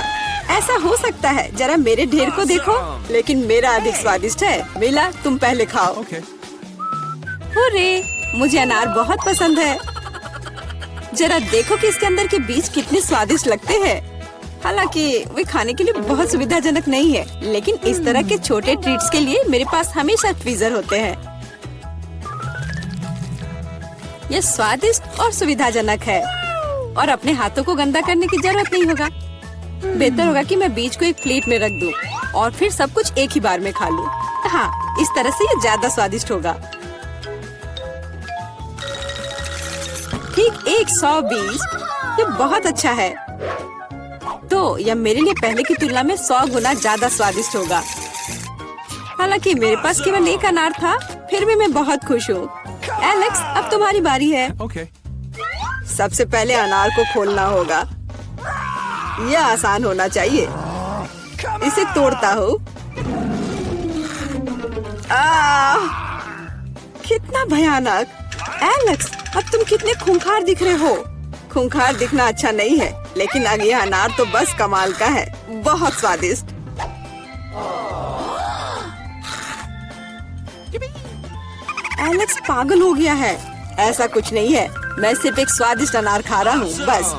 ऐसा हो सकता है, जरा मेरे ढेर को देखो, लेकिन मेरा अधिक स्वादिष्ट है। मिला, तुम पहले खाओ। Okay. अरे, मुझे अनार बहुत पसंद है। जरा देखो कि इसके अंदर के बीज कितने स्वादिष्ट लगते हैं। हालांकि वे खाने के लिए बहुत सुविधाजनक नहीं है, लेकिन इस तरह के छोटे ट्रीट्स के लिए मेरे पास हमेशा ट्वीजर होते हैं। यह स्वादिष्ट और सुविधाजनक है और अपने हाथों को गंदा करने की जरूरत नहीं होगा। बेहतर होगा कि मैं बीज को एक प्लेट में रख दूं और फिर सब कुछ एक ही बार में खा लूं। हाँ, इस तरह से ये ज्यादा स्वादिष्ट होगा। ठीक 120। ये बहुत अच्छा है। तो यह मेरे लिए पहले की तुलना में 100 गुना ज्यादा स्वादिष्ट होगा। हालांकि मेरे पास केवल एक अनार था, फिर भी मैं बहुत खुश हूँ। एलेक्स, अब तुम्हारी बारी है। Okay. सबसे पहले अनार को खोलना होगा। यह आसान होना चाहिए। इसे तोड़ता हूँ। कितना भयानक। एलेक्स, अब तुम कितने खूंखार दिख रहे हो। खूंखार दिखना अच्छा नहीं है, लेकिन अब यह अनार तो बस कमाल का है। बहुत स्वादिष्ट। एलेक्स पागल हो गया है। ऐसा कुछ नहीं है, मैं सिर्फ एक स्वादिष्ट अनार खा रहा हूँ, बस।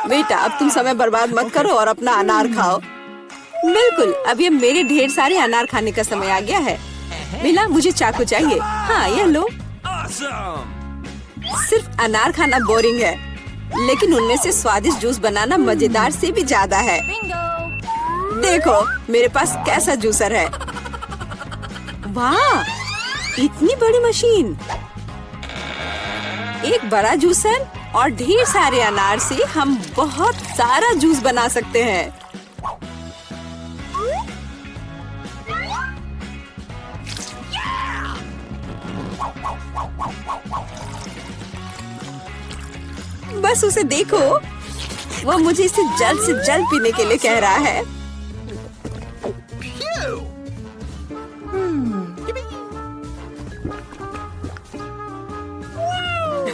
बेटा, अब तुम समय बर्बाद मत करो और अपना अनार खाओ। बिल्कुल, अब ये मेरे ढेर सारे अनार खाने का समय आ गया है। मिला, मुझे चाकू चाहिए। हाँ, यह लो। Awesome! सिर्फ अनार खाना बोरिंग है। लेकिन उनमें से स्वादिष्ट जूस बनाना मजेदार से भी ज्यादा है। देखो मेरे पास कैसा जूसर है। वाह, इतनी बड़ी मशीन। एक बड़ा जूसर और ढेर सारे अनार से हम बहुत सारा जूस बना सकते हैं। बस उसे देखो, वो मुझे इसे जल्द से जल्द पीने के लिए कह रहा है।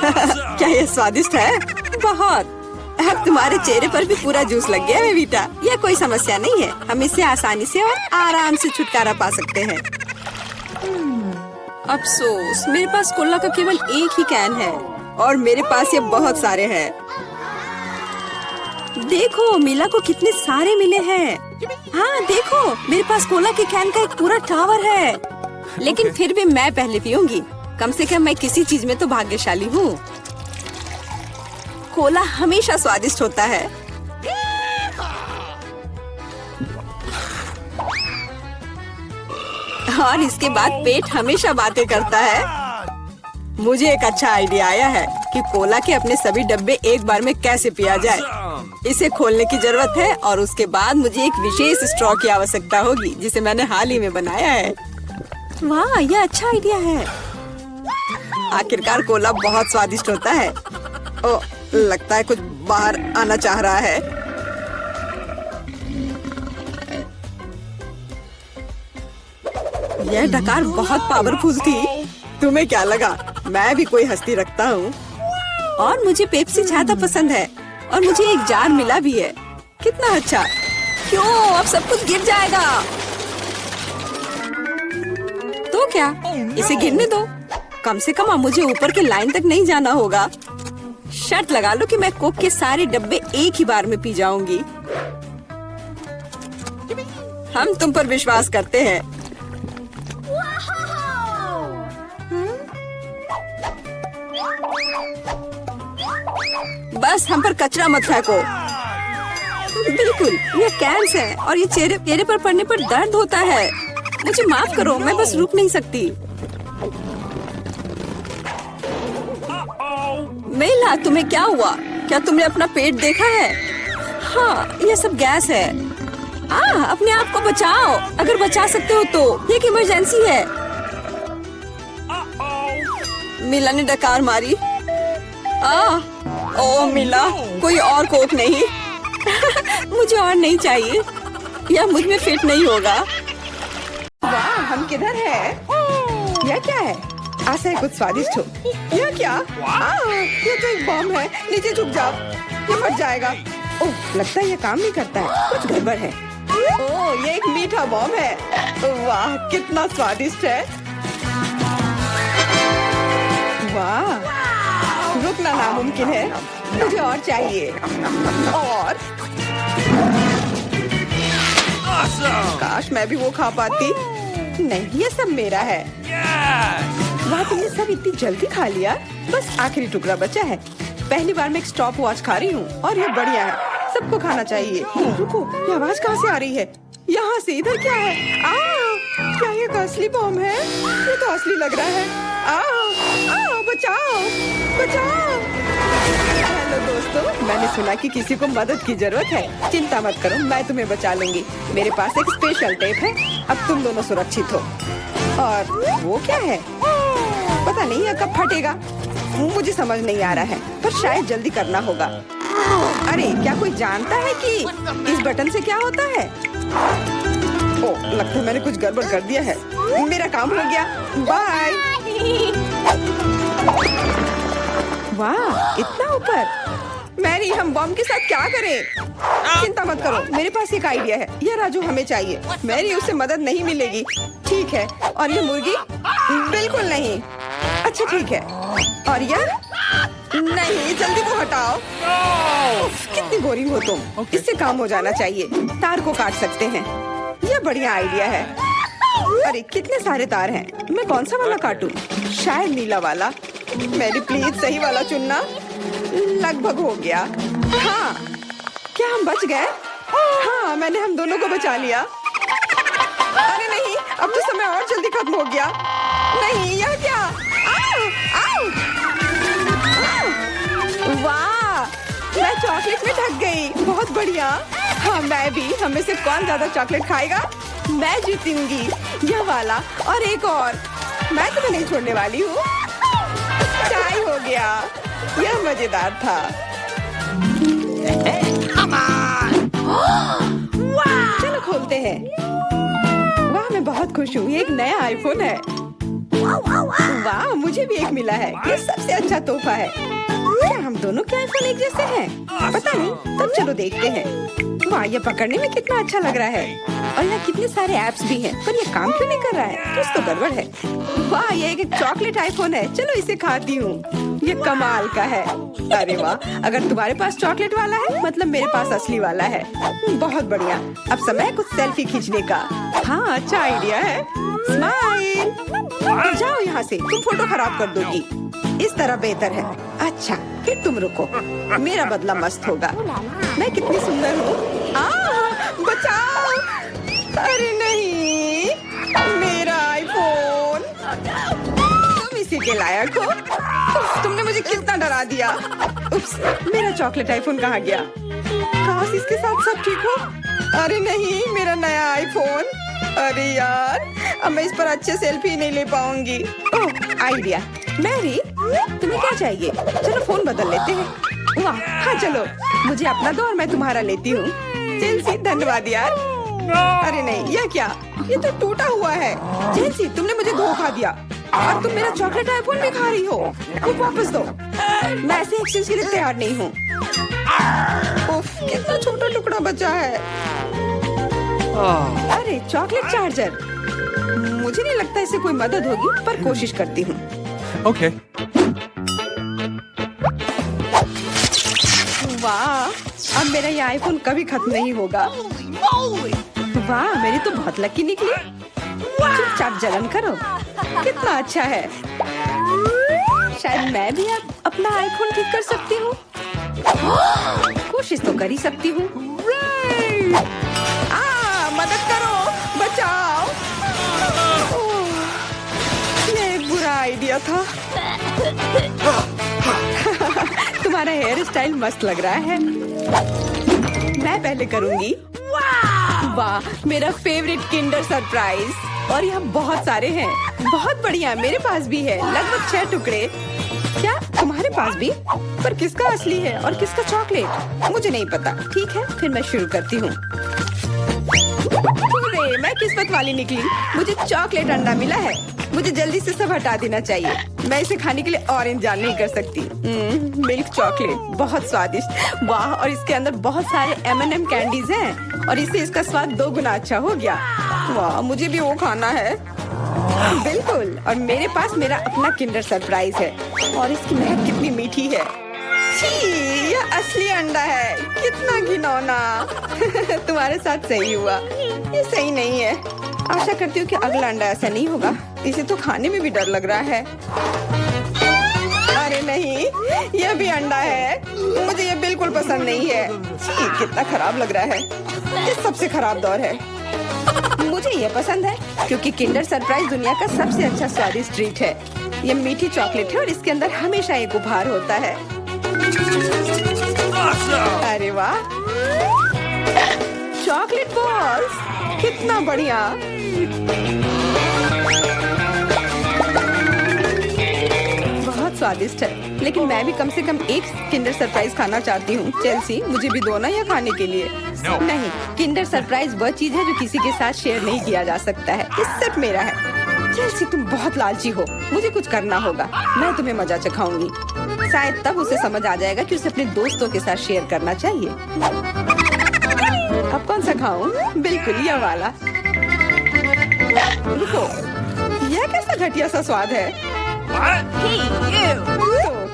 क्या ये स्वादिष्ट है? बहुत। अब तुम्हारे चेहरे पर भी पूरा जूस लग गया है वीटा। यह कोई समस्या नहीं है, हम इससे आसानी से और आराम से छुटकारा पा सकते हैं। अफसोस, मेरे पास कोला का केवल एक ही कैन है और मेरे पास ये बहुत सारे हैं। देखो मीला को कितने सारे मिले हैं। हाँ देखो, मेरे पास कोला के कैन का एक पूरा टावर है। लेकिन फिर भी मैं पहले पीऊंगी। कम से कम मैं किसी चीज में तो भाग्यशाली हूँ। कोला हमेशा स्वादिष्ट होता है। और इसके बाद पेट हमेशा बातें करता है। मुझे एक अच्छा आइडिया आया है कि कोला के अपने सभी डब्बे एक बार में कैसे पिया जाए। इसे खोलने की जरूरत है और उसके बाद मुझे एक विशेष स्ट्रॉ की आवश्यकता होगी जिसे मैंने हाल ही में बनाया है। वाह, यह अच्छा आइडिया है। आखिरकार कोला बहुत स्वादिष्ट होता है। ओ, लगता है कुछ बाहर आना चाह रहा है। यह डकार बहुत पावरफुल थी। तुम्हें क्या लगा मैं भी कोई हस्ती रखता हूँ? और मुझे पेप्सी ज्यादा पसंद है और मुझे एक जार मिला भी है। कितना अच्छा। क्यों, अब सब कुछ गिर जाएगा। तो क्या, इसे गिरने दो। कम से कम अब मुझे ऊपर के लाइन तक नहीं जाना होगा। शर्त लगा लो कि मैं कोक के सारे डब्बे एक ही बार में पी जाऊंगी। हम तुम पर विश्वास करते हैं। बस हम पर कचरा मत फेंको। बिल्कुल, ये कैंस है और ये चेहरे पर पड़ने पर दर्द होता है। मुझे माफ करो, मैं बस रुक नहीं सकती। मेला, तुम्हें क्या हुआ? क्या तुमने अपना पेट देखा है? हाँ, ये सब गैस है। अपने आप को बचाओ, अगर बचा सकते हो तो। ये एक इमरजेंसी है। मिला ने डकार मारी। ओ मिला, कोई और कोक नहीं। मुझे और नहीं चाहिए, यह मुझ में फिट नहीं होगा। वाह, हम किधर है? यह क्या है? आशा है कुछ स्वादिष्ट हो। यह क्या? ये तो एक बम है। नीचे झुक जाओ, ये फट जाएगा। ओह, लगता है ये काम नहीं करता है, कुछ गड़बड़ है। ओह, ये एक मीठा बम है। वाह, कितना स्वादिष्ट है। वाह, रुकना नामुमकिन है। मुझे और चाहिए। और काश मैं भी वो खा पाती। नहीं, ये सब मेरा है। वाह, तुमने सब इतनी जल्दी खा लिया। बस आखिरी टुकड़ा बचा है। पहली बार मैं एक स्टॉप वॉच खा रही हूँ और ये बढ़िया है। सबको खाना चाहिए। रुको, ये आवाज कहाँ से आ रही है? यहाँ से। इधर क्या है? क्या ये असली बम है? ये तो असली लग रहा है। बचाओ, बचाओ। हेलो दोस्तों, मैंने सुना कि किसी को मदद की जरूरत है। चिंता मत करो, मैं तुम्हें बचा लूंगी। मेरे पास एक स्पेशल टेप है। अब तुम दोनों सुरक्षित हो। और वो क्या है? पता नहीं ये कब फटेगा। मुझे समझ नहीं आ रहा है, पर शायद जल्दी करना होगा। अरे, क्या कोई जानता है कि इस बटन से क्या होता है? ओह, लगता है मैंने कुछ गड़बड़ कर दिया है। मेरा काम हो गया। बाय। वाह, इतना ऊपर। मैरी, हम बम के साथ क्या करें? चिंता मत करो, मेरे पास एक आइडिया है। यह राजू हमें चाहिए। मैरी, उससे मदद नहीं मिलेगी। ठीक है। और ये मुर्गी? बिल्कुल नहीं। अच्छा ठीक है। और यह? नहीं, जल्दी वो हटाओ। कितनी बोरिंग हो तुम। इससे काम हो जाना चाहिए। तार को काट सकते हैं। यह बढ़िया आइडिया है। अरे, कितने सारे तार हैं। मैं कौन सा वाला काटूं? शायद नीला वाला। मेरी प्लीज सही वाला चुनना। लगभग हो गया। हाँ, क्या हम बच गए? हाँ, मैंने हम दोनों को बचा लिया। अरे नहीं, अब तो समय और जल्दी खत्म हो गया। नहीं, यह क्या? आओ, आओ! वाह, मैं चॉकलेट में ढक गई। बहुत बढ़िया। हाँ, मैं भी। हम में से कौन ज्यादा चॉकलेट खाएगा? मैं जीतूंगी। यह वाला और एक और। मैं तुम्हें नहीं छोड़ने वाली हूँ। चाय हो गया। यह मजेदार था। चलो खोलते हैं। वाह, मैं बहुत खुश हूँ। ये एक नया आईफोन है। वाह, मुझे भी एक मिला है। ये सबसे अच्छा तोहफा है। क्या हम दोनों के आईफोन एक जैसे हैं? पता नहीं, तब चलो देखते हैं। वाह, ये पकड़ने में कितना अच्छा लग रहा है। और यहाँ कितने सारे ऐप्स भी हैं, पर ये काम क्यों नहीं कर रहा है? कुछ तो गड़बड़ है। वाह, ये एक चॉकलेट आईफोन है। चलो इसे खाती हूँ। ये कमाल का है। अरे वाह, अगर तुम्हारे पास चॉकलेट वाला है, मतलब मेरे पास असली वाला है। बहुत बढ़िया। अब समय है कुछ सेल्फी खींचने का। हाँ, अच्छा आइडिया है। स्माइल। जाओ यहाँ से, तुम फोटो खराब कर दोगी। इस तरह बेहतर है। अच्छा, फिर तुम रुको। मेरा बदला मस्त होगा। मैं कितनी सुंदर हूँ। बचाओ! अरे नहीं, मेरा आईफोन। तुम इसी के लायक हो। तुमने मुझे कितना डरा दिया। उप्स, मेरा चॉकलेट आईफोन कहाँ गया? काश इसके साथ सब ठीक हो। अरे नहीं, मेरा नया आईफोन। अरे यार, अब मैं इस पर अच्छे सेल्फी नहीं ले पाऊंगी। ओह, आइडिया। मैरी, तुम्हें क्या चाहिए? चलो फोन बदल लेते हैं। वाह, हाँ चलो। मुझे अपना दो और मैं तुम्हारा लेती हूँ। जेलसी, धन्यवाद यार। अरे नहीं, यह क्या? ये तो टूटा हुआ है। जेलसी, तुमने मुझे धोखा दिया और तुम मेरा चॉकलेट आईफोन भी खा रही हो। वो वापस दो। मैं ऐसे एक्सचेंज के लिए तैयार नहीं हूँ। उफ, कितना छोटा टुकड़ा बचा है। अरे, चॉकलेट चार्जर। मुझे नहीं लगता इसे कोई मदद होगी, पर कोशिश करती हूँ। Okay. वाह, अब मेरा ये आईफोन कभी खत्म नहीं होगा। वाह, मेरी तो बहुत लकी निकली। चुपचाप जलन करो। कितना अच्छा है। शायद मैं भी अब अपना आईफोन ठीक कर सकती हूँ। कोशिश तो कर ही सकती हूँ। मदद करो, बचाओ। ये एक बुरा आइडिया था। तुम्हारा हेयर स्टाइल मस्त लग रहा है। मैं पहले करूंगी। वाह, मेरा फेवरेट किंडर सरप्राइज। और यहाँ बहुत सारे हैं। बहुत बढ़िया, मेरे पास भी है। लगभग 6 टुकड़े। क्या तुम्हारे पास भी? पर किसका असली है और किसका चॉकलेट? मुझे नहीं पता। ठीक है, फिर मैं शुरू करती हूँ। मैं किस्मत वाली निकली। मुझे चॉकलेट अंडा मिला है। मुझे जल्दी से सब हटा देना चाहिए। मैं इसे खाने के लिए और इंतजार नहीं कर सकती। मिल्क चॉकलेट, बहुत स्वादिष्ट। वाह, और इसके अंदर बहुत सारे M&M कैंडीज हैं और इससे इसका स्वाद 2 गुना अच्छा हो गया। वाह, मुझे भी वो खाना है। बिल्कुल, और मेरे पास मेरा अपना किंडर सरप्राइज है और इसकी महक कितनी मीठी है। छी, यह असली अंडा है। कितना घिनौना। तुम्हारे साथ सही हुआ। ये सही नहीं है। आशा करती हूँ कि अगला अंडा ऐसा नहीं होगा। इसे तो खाने में भी डर लग रहा है। अरे नहीं, यह भी अंडा है। मुझे ये बिल्कुल पसंद नहीं है। छी, कितना खराब लग रहा है। ये सबसे खराब दौर है। मुझे ये पसंद है क्योंकि किंडर सरप्राइज दुनिया का सबसे अच्छा स्वादिष्ट ट्रीट है। ये मीठी चॉकलेट है और इसके अंदर हमेशा एक उपहार होता है। अरे वाह, चॉकलेट बॉल्स, कितना बढ़िया। बहुत स्वादिष्ट है, लेकिन मैं भी कम से कम एक किंडर सरप्राइज खाना चाहती हूँ। चेल्सी, मुझे भी दो ना यह खाने के लिए। नहीं, किंडर सरप्राइज वह चीज है जो किसी के साथ शेयर नहीं किया जा सकता है। ये सिर्फ मेरा है। चेल्सी, तुम बहुत लालची हो। मुझे कुछ करना होगा। मैं तुम्हें मजा चखाऊंगी। शायद तब उसे समझ आ जाएगा कि उसे अपने दोस्तों के साथ शेयर करना चाहिए। अब कौन सा खाऊं? बिल्कुल यह वाला। रुको, यह कैसा घटिया सा स्वाद है? तो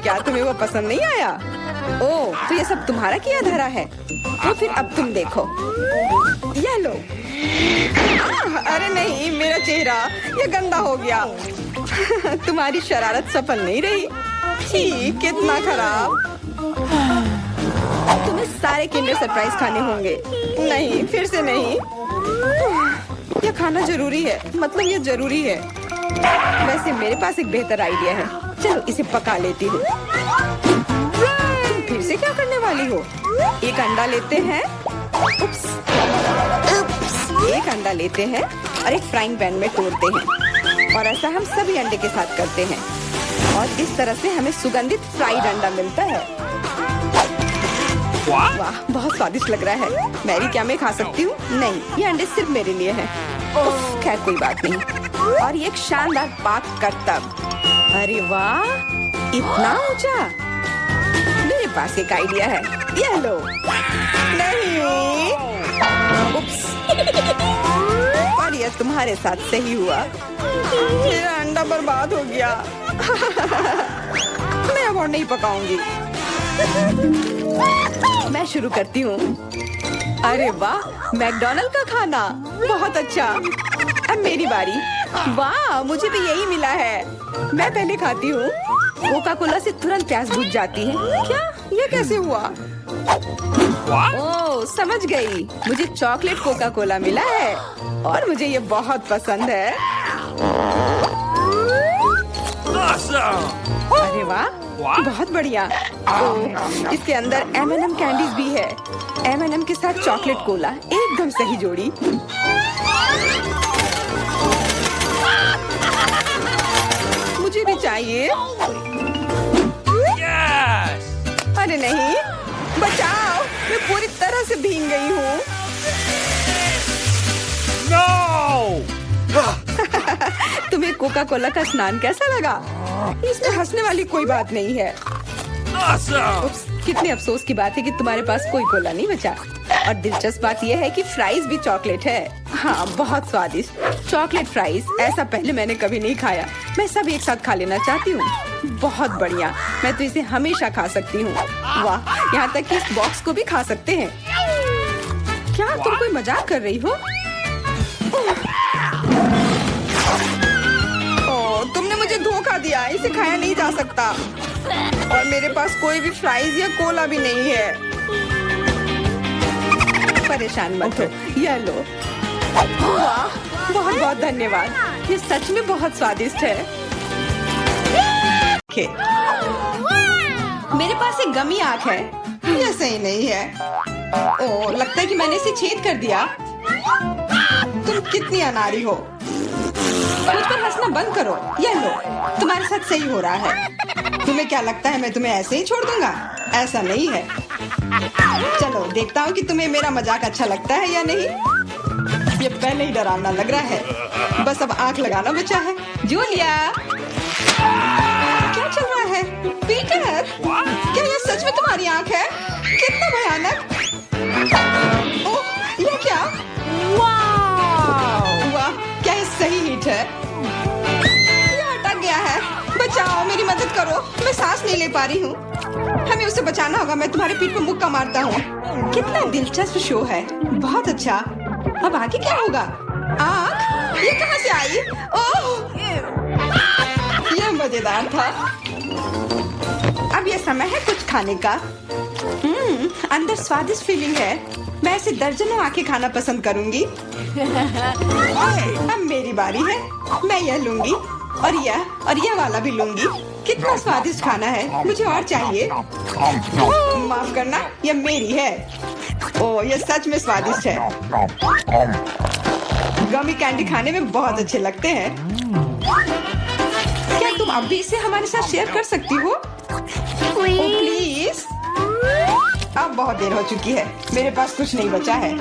क्या तुम्हें वो पसंद नहीं आया? ओह, तो ये सब तुम्हारा किया धरा है। तो फिर अब तुम देखो। यह लो। अरे नहीं, मेरा चेहरा ये गंदा हो गया। तुम्हारी शरारत सफल नहीं रही। छी, कितना खराब। तुम्हें सारे किंडर सरप्राइज खाने होंगे। नहीं, फिर से नहीं। यह खाना जरूरी है, मतलब ये जरूरी है। वैसे मेरे पास एक बेहतर आइडिया है। चलो इसे पका लेती हूँ। तुम फिर से क्या करने वाली हो? एक अंडा लेते हैं। उप्स। एक अंडा लेते हैं और एक फ्राइंग पैन में तोड़ते हैं, और ऐसा हम सभी अंडे के साथ करते हैं, और इस तरह से हमें सुगंधित फ्राइड अंडा मिलता है। वाह, बहुत स्वादिष्ट लग रहा है। मैरी, क्या मैं खा सकती हूँ? नहीं, ये अंडे सिर्फ मेरे लिए हैं। उफ, खैर कोई बात नहीं। और ये एक शानदार पाक करतब। अरे वाह, इतना ऊंचा। मेरे पास एक आइडिया है। ये लो। नहीं। उप्स। पर यह तुम्हारे साथ सही हुआ। मेरा अंडा बर्बाद हो गया। मैं अब और नहीं पकाऊंगी। मैं शुरू करती हूँ। अरे वाह, मैकडॉनल्ड का खाना, बहुत अच्छा। अब मेरी बारी। वाह, मुझे भी यही मिला है। मैं पहले खाती हूँ। कोका कोला से तुरंत प्यास बुझ जाती है। क्या? ये कैसे हुआ? ओह, समझ गई। मुझे चॉकलेट कोका कोला मिला है, और मुझे ये बहुत पसंद है। Awesome! अरे वाह, बहुत बढ़िया। ओह, इसके अंदर M&M कैंडीज भी है। M&M के साथ चॉकलेट कोला, एकदम सही जोड़ी। मुझे भी चाहिए। Yes! अरे नहीं, बचाओ, मैं पूरी तरह से भीग गई हूँ। No! तुम्हें कोका कोला का स्नान कैसा लगा? इसमें हंसने वाली कोई बात नहीं है। Awesome! उप्स, कितने अफसोस की बात है कि तुम्हारे पास कोई कोला नहीं बचा। और दिलचस्प बात यह है कि फ्राइज भी चॉकलेट है। हाँ, बहुत स्वादिष्ट चॉकलेट फ्राइज। ऐसा पहले मैंने कभी नहीं खाया। मैं सब एक साथ खा लेना चाहती हूँ। बहुत बढ़िया, मैं तो इसे हमेशा खा सकती हूँ। वाह, यहाँ तक कि इस बॉक्स को भी खा सकते हैं। क्या तुम कोई मजाक कर रही हो? ओह, तुमने मुझे धोखा दिया। इसे खाया नहीं जा सकता, और मेरे पास कोई भी फ्राइज या कोला भी नहीं है। परेशान मत हो, यह लो। वाह, बहुत बहुत धन्यवाद। ये सच में बहुत स्वादिष्ट है। मेरे पास एक गमी आंख है। यह सही नहीं है। ओह, लगता है कि मैंने इसे छेद कर दिया। तुम कितनी अनाड़ी हो। मुझ पर हंसना बंद करो। यह लो, तुम्हारे साथ सही हो रहा है। तुम्हें क्या लगता है मैं तुम्हें ऐसे ही छोड़ दूंगा? ऐसा नहीं है। चलो देखता हूँ कि तुम्हें मेरा मजाक अच्छा लगता है या नहीं। ये पहले ही डरावना लग रहा है। बस अब आंख लगाना बचा है। जूलिया, क्या चल रहा है? पीटर, क्या ये सच में तुम्हारी आंख है? कितना भयानक। ओह, ये क्या? वाह, क्या ये सही हिट है? ये अटक गया है। बचाओ, मेरी मदद करो। मैं सांस नहीं ले पा रही हूँ। हमें उसे बचाना होगा। मैं तुम्हारे पीठ पर मुक्का मारता हूँ। कितना दिलचस्प शो है। बहुत अच्छा। अब आगे क्या होगा? आँख? ये कहाँ से आई? ओह, यह मजेदार था। अब यह समय है कुछ खाने का। अंदर स्वादिष्ट फीलिंग है। मैं ऐसे दर्जनों आंखें खाना पसंद करूंगी। अब मेरी बारी है। मैं यह लूंगी, और यह वाला भी लूंगी। कितना स्वादिष्ट खाना है। मुझे और चाहिए। माफ करना, यह मेरी है। ओह, यह सच में स्वादिष्ट है। गमी कैंडी खाने में बहुत अच्छे लगते हैं। क्या तुम अब भी इसे हमारे साथ शेयर कर सकती हो? प्लीज। अब बहुत देर हो चुकी है। मेरे पास कुछ नहीं बचा है।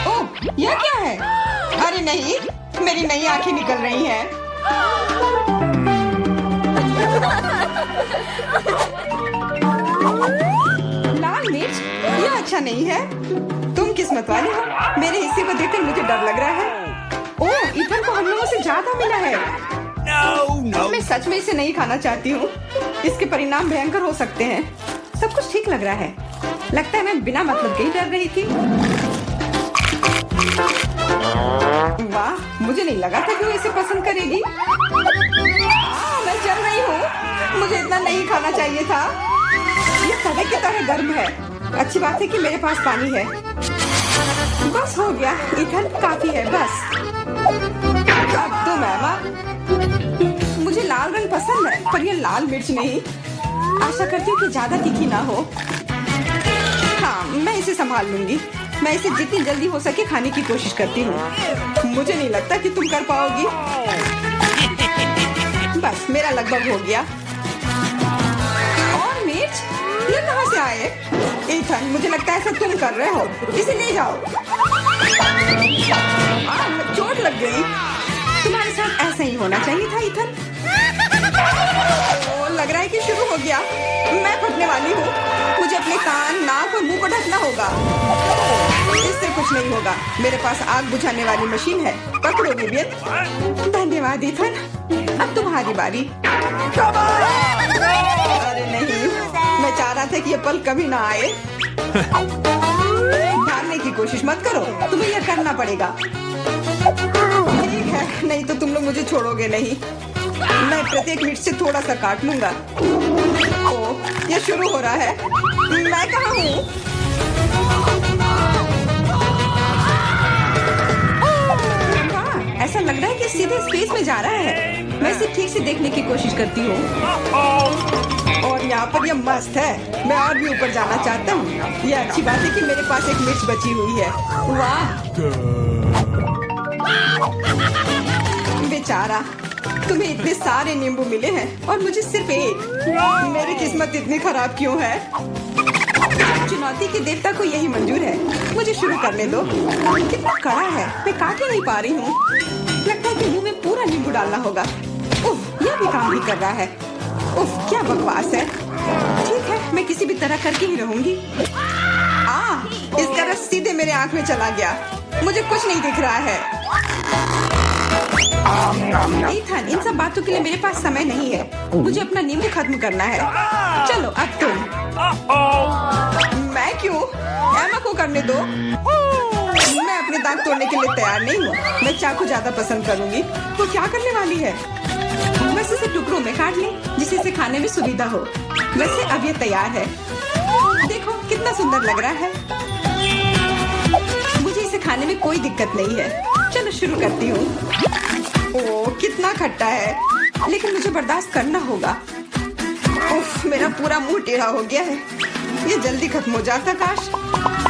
ओह, यह क्या है? अरे नहीं, मेरी नई आंखें निकल रही हैं। लाल मिर्च? यह अच्छा नहीं है। तुम किस्मत वाले हो। मेरे हिस्से को देखकर मुझे डर लग रहा है। ओह, इथन को हम लोगों से ज्यादा मिला है। No! मैं सच में इसे नहीं खाना चाहती हूँ। इसके परिणाम भयंकर हो सकते हैं। सब कुछ ठीक लग रहा है। लगता है मैं बिना मतलब के ही डर रही थी। वाह, मुझे नहीं लगा था कि वो इसे पसंद करेगी। मैं जल रही हूँ। मुझे इतना नहीं खाना चाहिए था। ये तवे की तरह गर्म है। अच्छी बात है कि मेरे पास पानी है। बस हो गया इथन, काफी है बस। अब तुम एमा। मुझे लाल रंग पसंद है पर ये लाल मिर्च नहीं। आशा करती हूँ कि ज्यादा तीखी ना हो। हाँ, मैं इसे संभाल लूंगी। मैं इसे जितनी जल्दी हो सके खाने की कोशिश करती हूँ। मुझे नहीं लगता कि तुम कर पाओगी। बस मेरा लगभग हो गया। और मिर्च ये कहाँ से आए? इथन, मुझे लगता है ऐसा तुम कर रहे हो। इसे ले जाओ। चोट लग गई। तुम्हारे साथ ऐसा ही होना चाहिए था इथन। लग रहा है कि शुरू हो गया। मैं फटने वाली हूँ। मुझे अपने कान, नाक और मुंह को ढकना होगा। इससे कुछ नहीं होगा। मेरे पास आग बुझाने वाली मशीन है। पकड़ो विवियन। धन्यवाद इथन। अब तुम्हारी बारी। अरे नहीं, मैं चाह रहा था कि ये पल कभी ना आए। भागने की कोशिश मत करो, तुम्हें यह करना पड़ेगा। ठीक है, नहीं तो तुम लोग मुझे छोड़ोगे नहीं। मैं प्रत्येक मिनट से थोड़ा सा काट लूंगा। ओह, ये शुरू हो रहा है। मैं कहाँ हूँ? वाह, ऐसा लग रहा है कि सीधे स्पेस में जा रहा है। मैं इसे ठीक से देखने की कोशिश करती हूँ। और यहाँ पर यह मस्त है। मैं और भी ऊपर जाना चाहता हूँ। यह अच्छी बात है कि मेरे पास एक मिर्च बची हुई है। वाह, बेचारा, तुम्हें इतने सारे नींबू मिले हैं और मुझे सिर्फ एक। मेरी किस्मत इतनी खराब क्यों है? चुनौती के देवता को यही मंजूर है। मुझे शुरू करने दो। कितना कड़ा है, मैं काट ही नहीं पा रही हूँ। लगता है कि मुंह में पूरा नींबू डालना होगा। उफ, यह भी काम नहीं कर रहा है। उफ, क्या बकवास है। ठीक है, मैं किसी भी तरह करके ही रहूंगी। इसका रस सीधे मेरे आंख में चला गया। मुझे कुछ नहीं दिख रहा है। इथन, इन सब बातों के लिए मेरे पास समय नहीं है। मुझे अपना नींबू खत्म करना है। चलो अब तुम। मैं क्यों? एमा को करने दो। मैं अपने दांत तोड़ने के लिए तैयार नहीं हूँ। मैं चाकू ज्यादा पसंद करूंगी। वो क्या करने वाली है? बस इसे टुकड़ों में काट ले, जिससे इसे खाने में सुविधा हो। वैसे अब ये तैयार है। देखो कितना सुंदर लग रहा है। मुझे इसे खाने में कोई दिक्कत नहीं है। चलो शुरू करती हूँ। ओह, कितना खट्टा है, लेकिन मुझे बर्दाश्त करना होगा। उफ, मेरा पूरा मुंह टेढ़ा हो गया है। ये जल्दी खत्म हो जाता काश।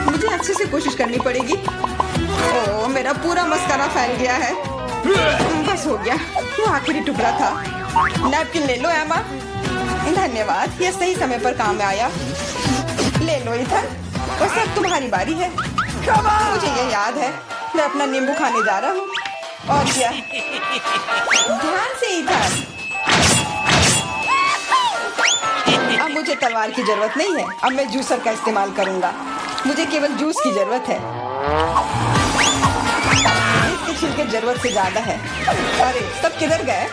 मुझे अच्छे से कोशिश करनी पड़ेगी। ओह, मेरा पूरा मस्कारा फैल गया है। बस हो गया, वो आखिरी टुकड़ा था। नैपकिन ले लो एमा। धन्यवाद, यह सही समय पर काम में आया। ले लो इथन, बस अब तुम्हारी बारी है। मुझे ये याद है, मैं अपना नींबू खाने जा रहा हूँ। और क्या? ध्यान से इथन। अब मुझे तलवार की जरूरत नहीं है। अब मैं जूसर का इस्तेमाल करूंगा। मुझे केवल जूस की जरूरत है। इसके छिलके जरूरत से ज्यादा है। अरे सब किधर गए?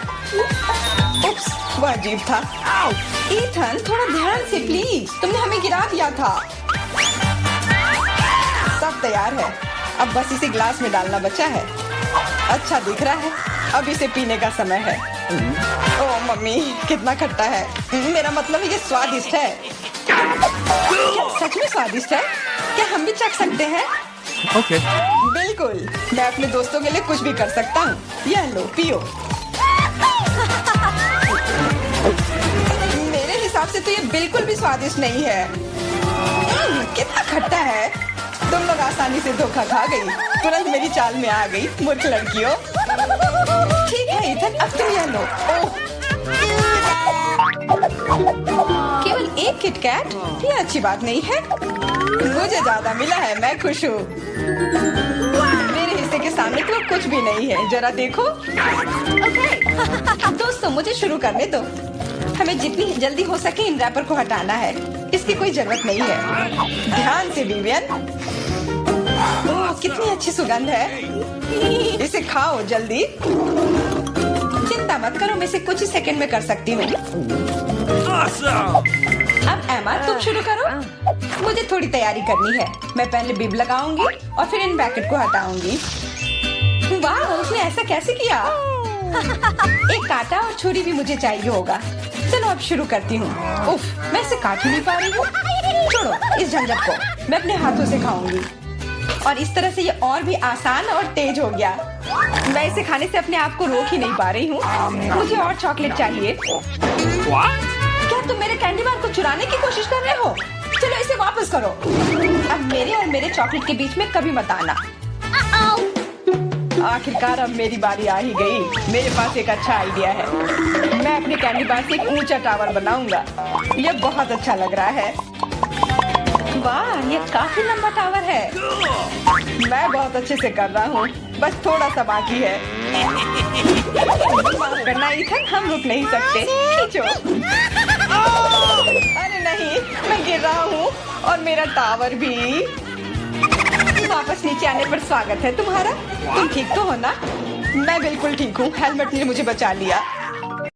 उप्स, वह अजीब था। इथन, थोड़ा ध्यान से प्लीज। तुमने हमें गिरा दिया था। सब तैयार है। अब बस इसे ग्लास में डालना बचा है। अच्छा दिख रहा है। अब इसे पीने का समय है। ओह मम्मी, कितना खट्टा है। मेरा मतलब है ये स्वादिष्ट है। क्या सच में स्वादिष्ट है? क्या हम भी चख सकते हैं? Okay. बिल्कुल, मैं अपने दोस्तों के लिए कुछ भी कर सकता हूँ। यह लो, पियो। मेरे हिसाब से तो ये बिल्कुल भी स्वादिष्ट नहीं है। कितना खट्टा है। तुम लोग आसानी से धोखा खा गई। तुरंत मेरी चाल में आ गई, मूर्ख लड़कियों। ठीक है इथन, अब तुम यह लो। केवल एक किटकैट? ये अच्छी बात नहीं है। मुझे ज्यादा मिला है, मैं खुश हूँ। मेरे हिस्से के सामने तो कुछ भी नहीं है। जरा देखो। दोस्तों, मुझे शुरू करने दो। हमें जितनी जल्दी हो सके इन रैपर को हटाना है। इसकी कोई जरूरत नहीं है। ध्यान से विवियन। ओह, कितनी अच्छी सुगंध है। इसे खाओ जल्दी। चिंता मत करो, मैं इसे कुछ ही सेकंड में कर सकती हूँ। Awesome! अब एमा, तुम शुरू करो। मुझे थोड़ी तैयारी करनी है। मैं पहले बिब लगाऊंगी और फिर इन ब्रैकेट को हटाऊंगी। वाह, उसने ऐसा कैसे किया? एक कांटा और छुरी भी मुझे चाहिए होगा। चलो अब शुरू करती हूँ। उफ, मैं इसे काट ही नहीं पा रही हूँ। छोड़ो इस झंझट को, मैं अपने हाथों से खाऊंगी। और इस तरह से ये और भी आसान और तेज हो गया। मैं इसे खाने से अपने आप को रोक ही नहीं पा रही हूँ। मुझे और चॉकलेट चाहिए। What? क्या तुम मेरे कैंडी बार को चुराने की कोशिश कर रहे हो? चलो इसे वापस करो। अब मेरे और मेरे चॉकलेट के बीच में कभी मत आना। आखिरकार अब मेरी बारी आ ही गई। मेरे पास एक अच्छा आइडिया है। मैं अपने कैंडी बार से एक ऊंचा टावर बनाऊंगा। यह बहुत अच्छा लग रहा है। वाह, ये काफी लंबा टावर है। मैं बहुत अच्छे से कर रहा हूँ, बस थोड़ा सा बाकी है। माफ करना ईथन, हम रुक नहीं सकते। खींचो। अरे नहीं, मैं गिर रहा हूँ और मेरा टावर भी। वापस नीचे आने पर स्वागत है तुम्हारा। तुम ठीक तो हो ना? मैं बिल्कुल ठीक हूँ। हेलमेट ने मुझे बचा लिया।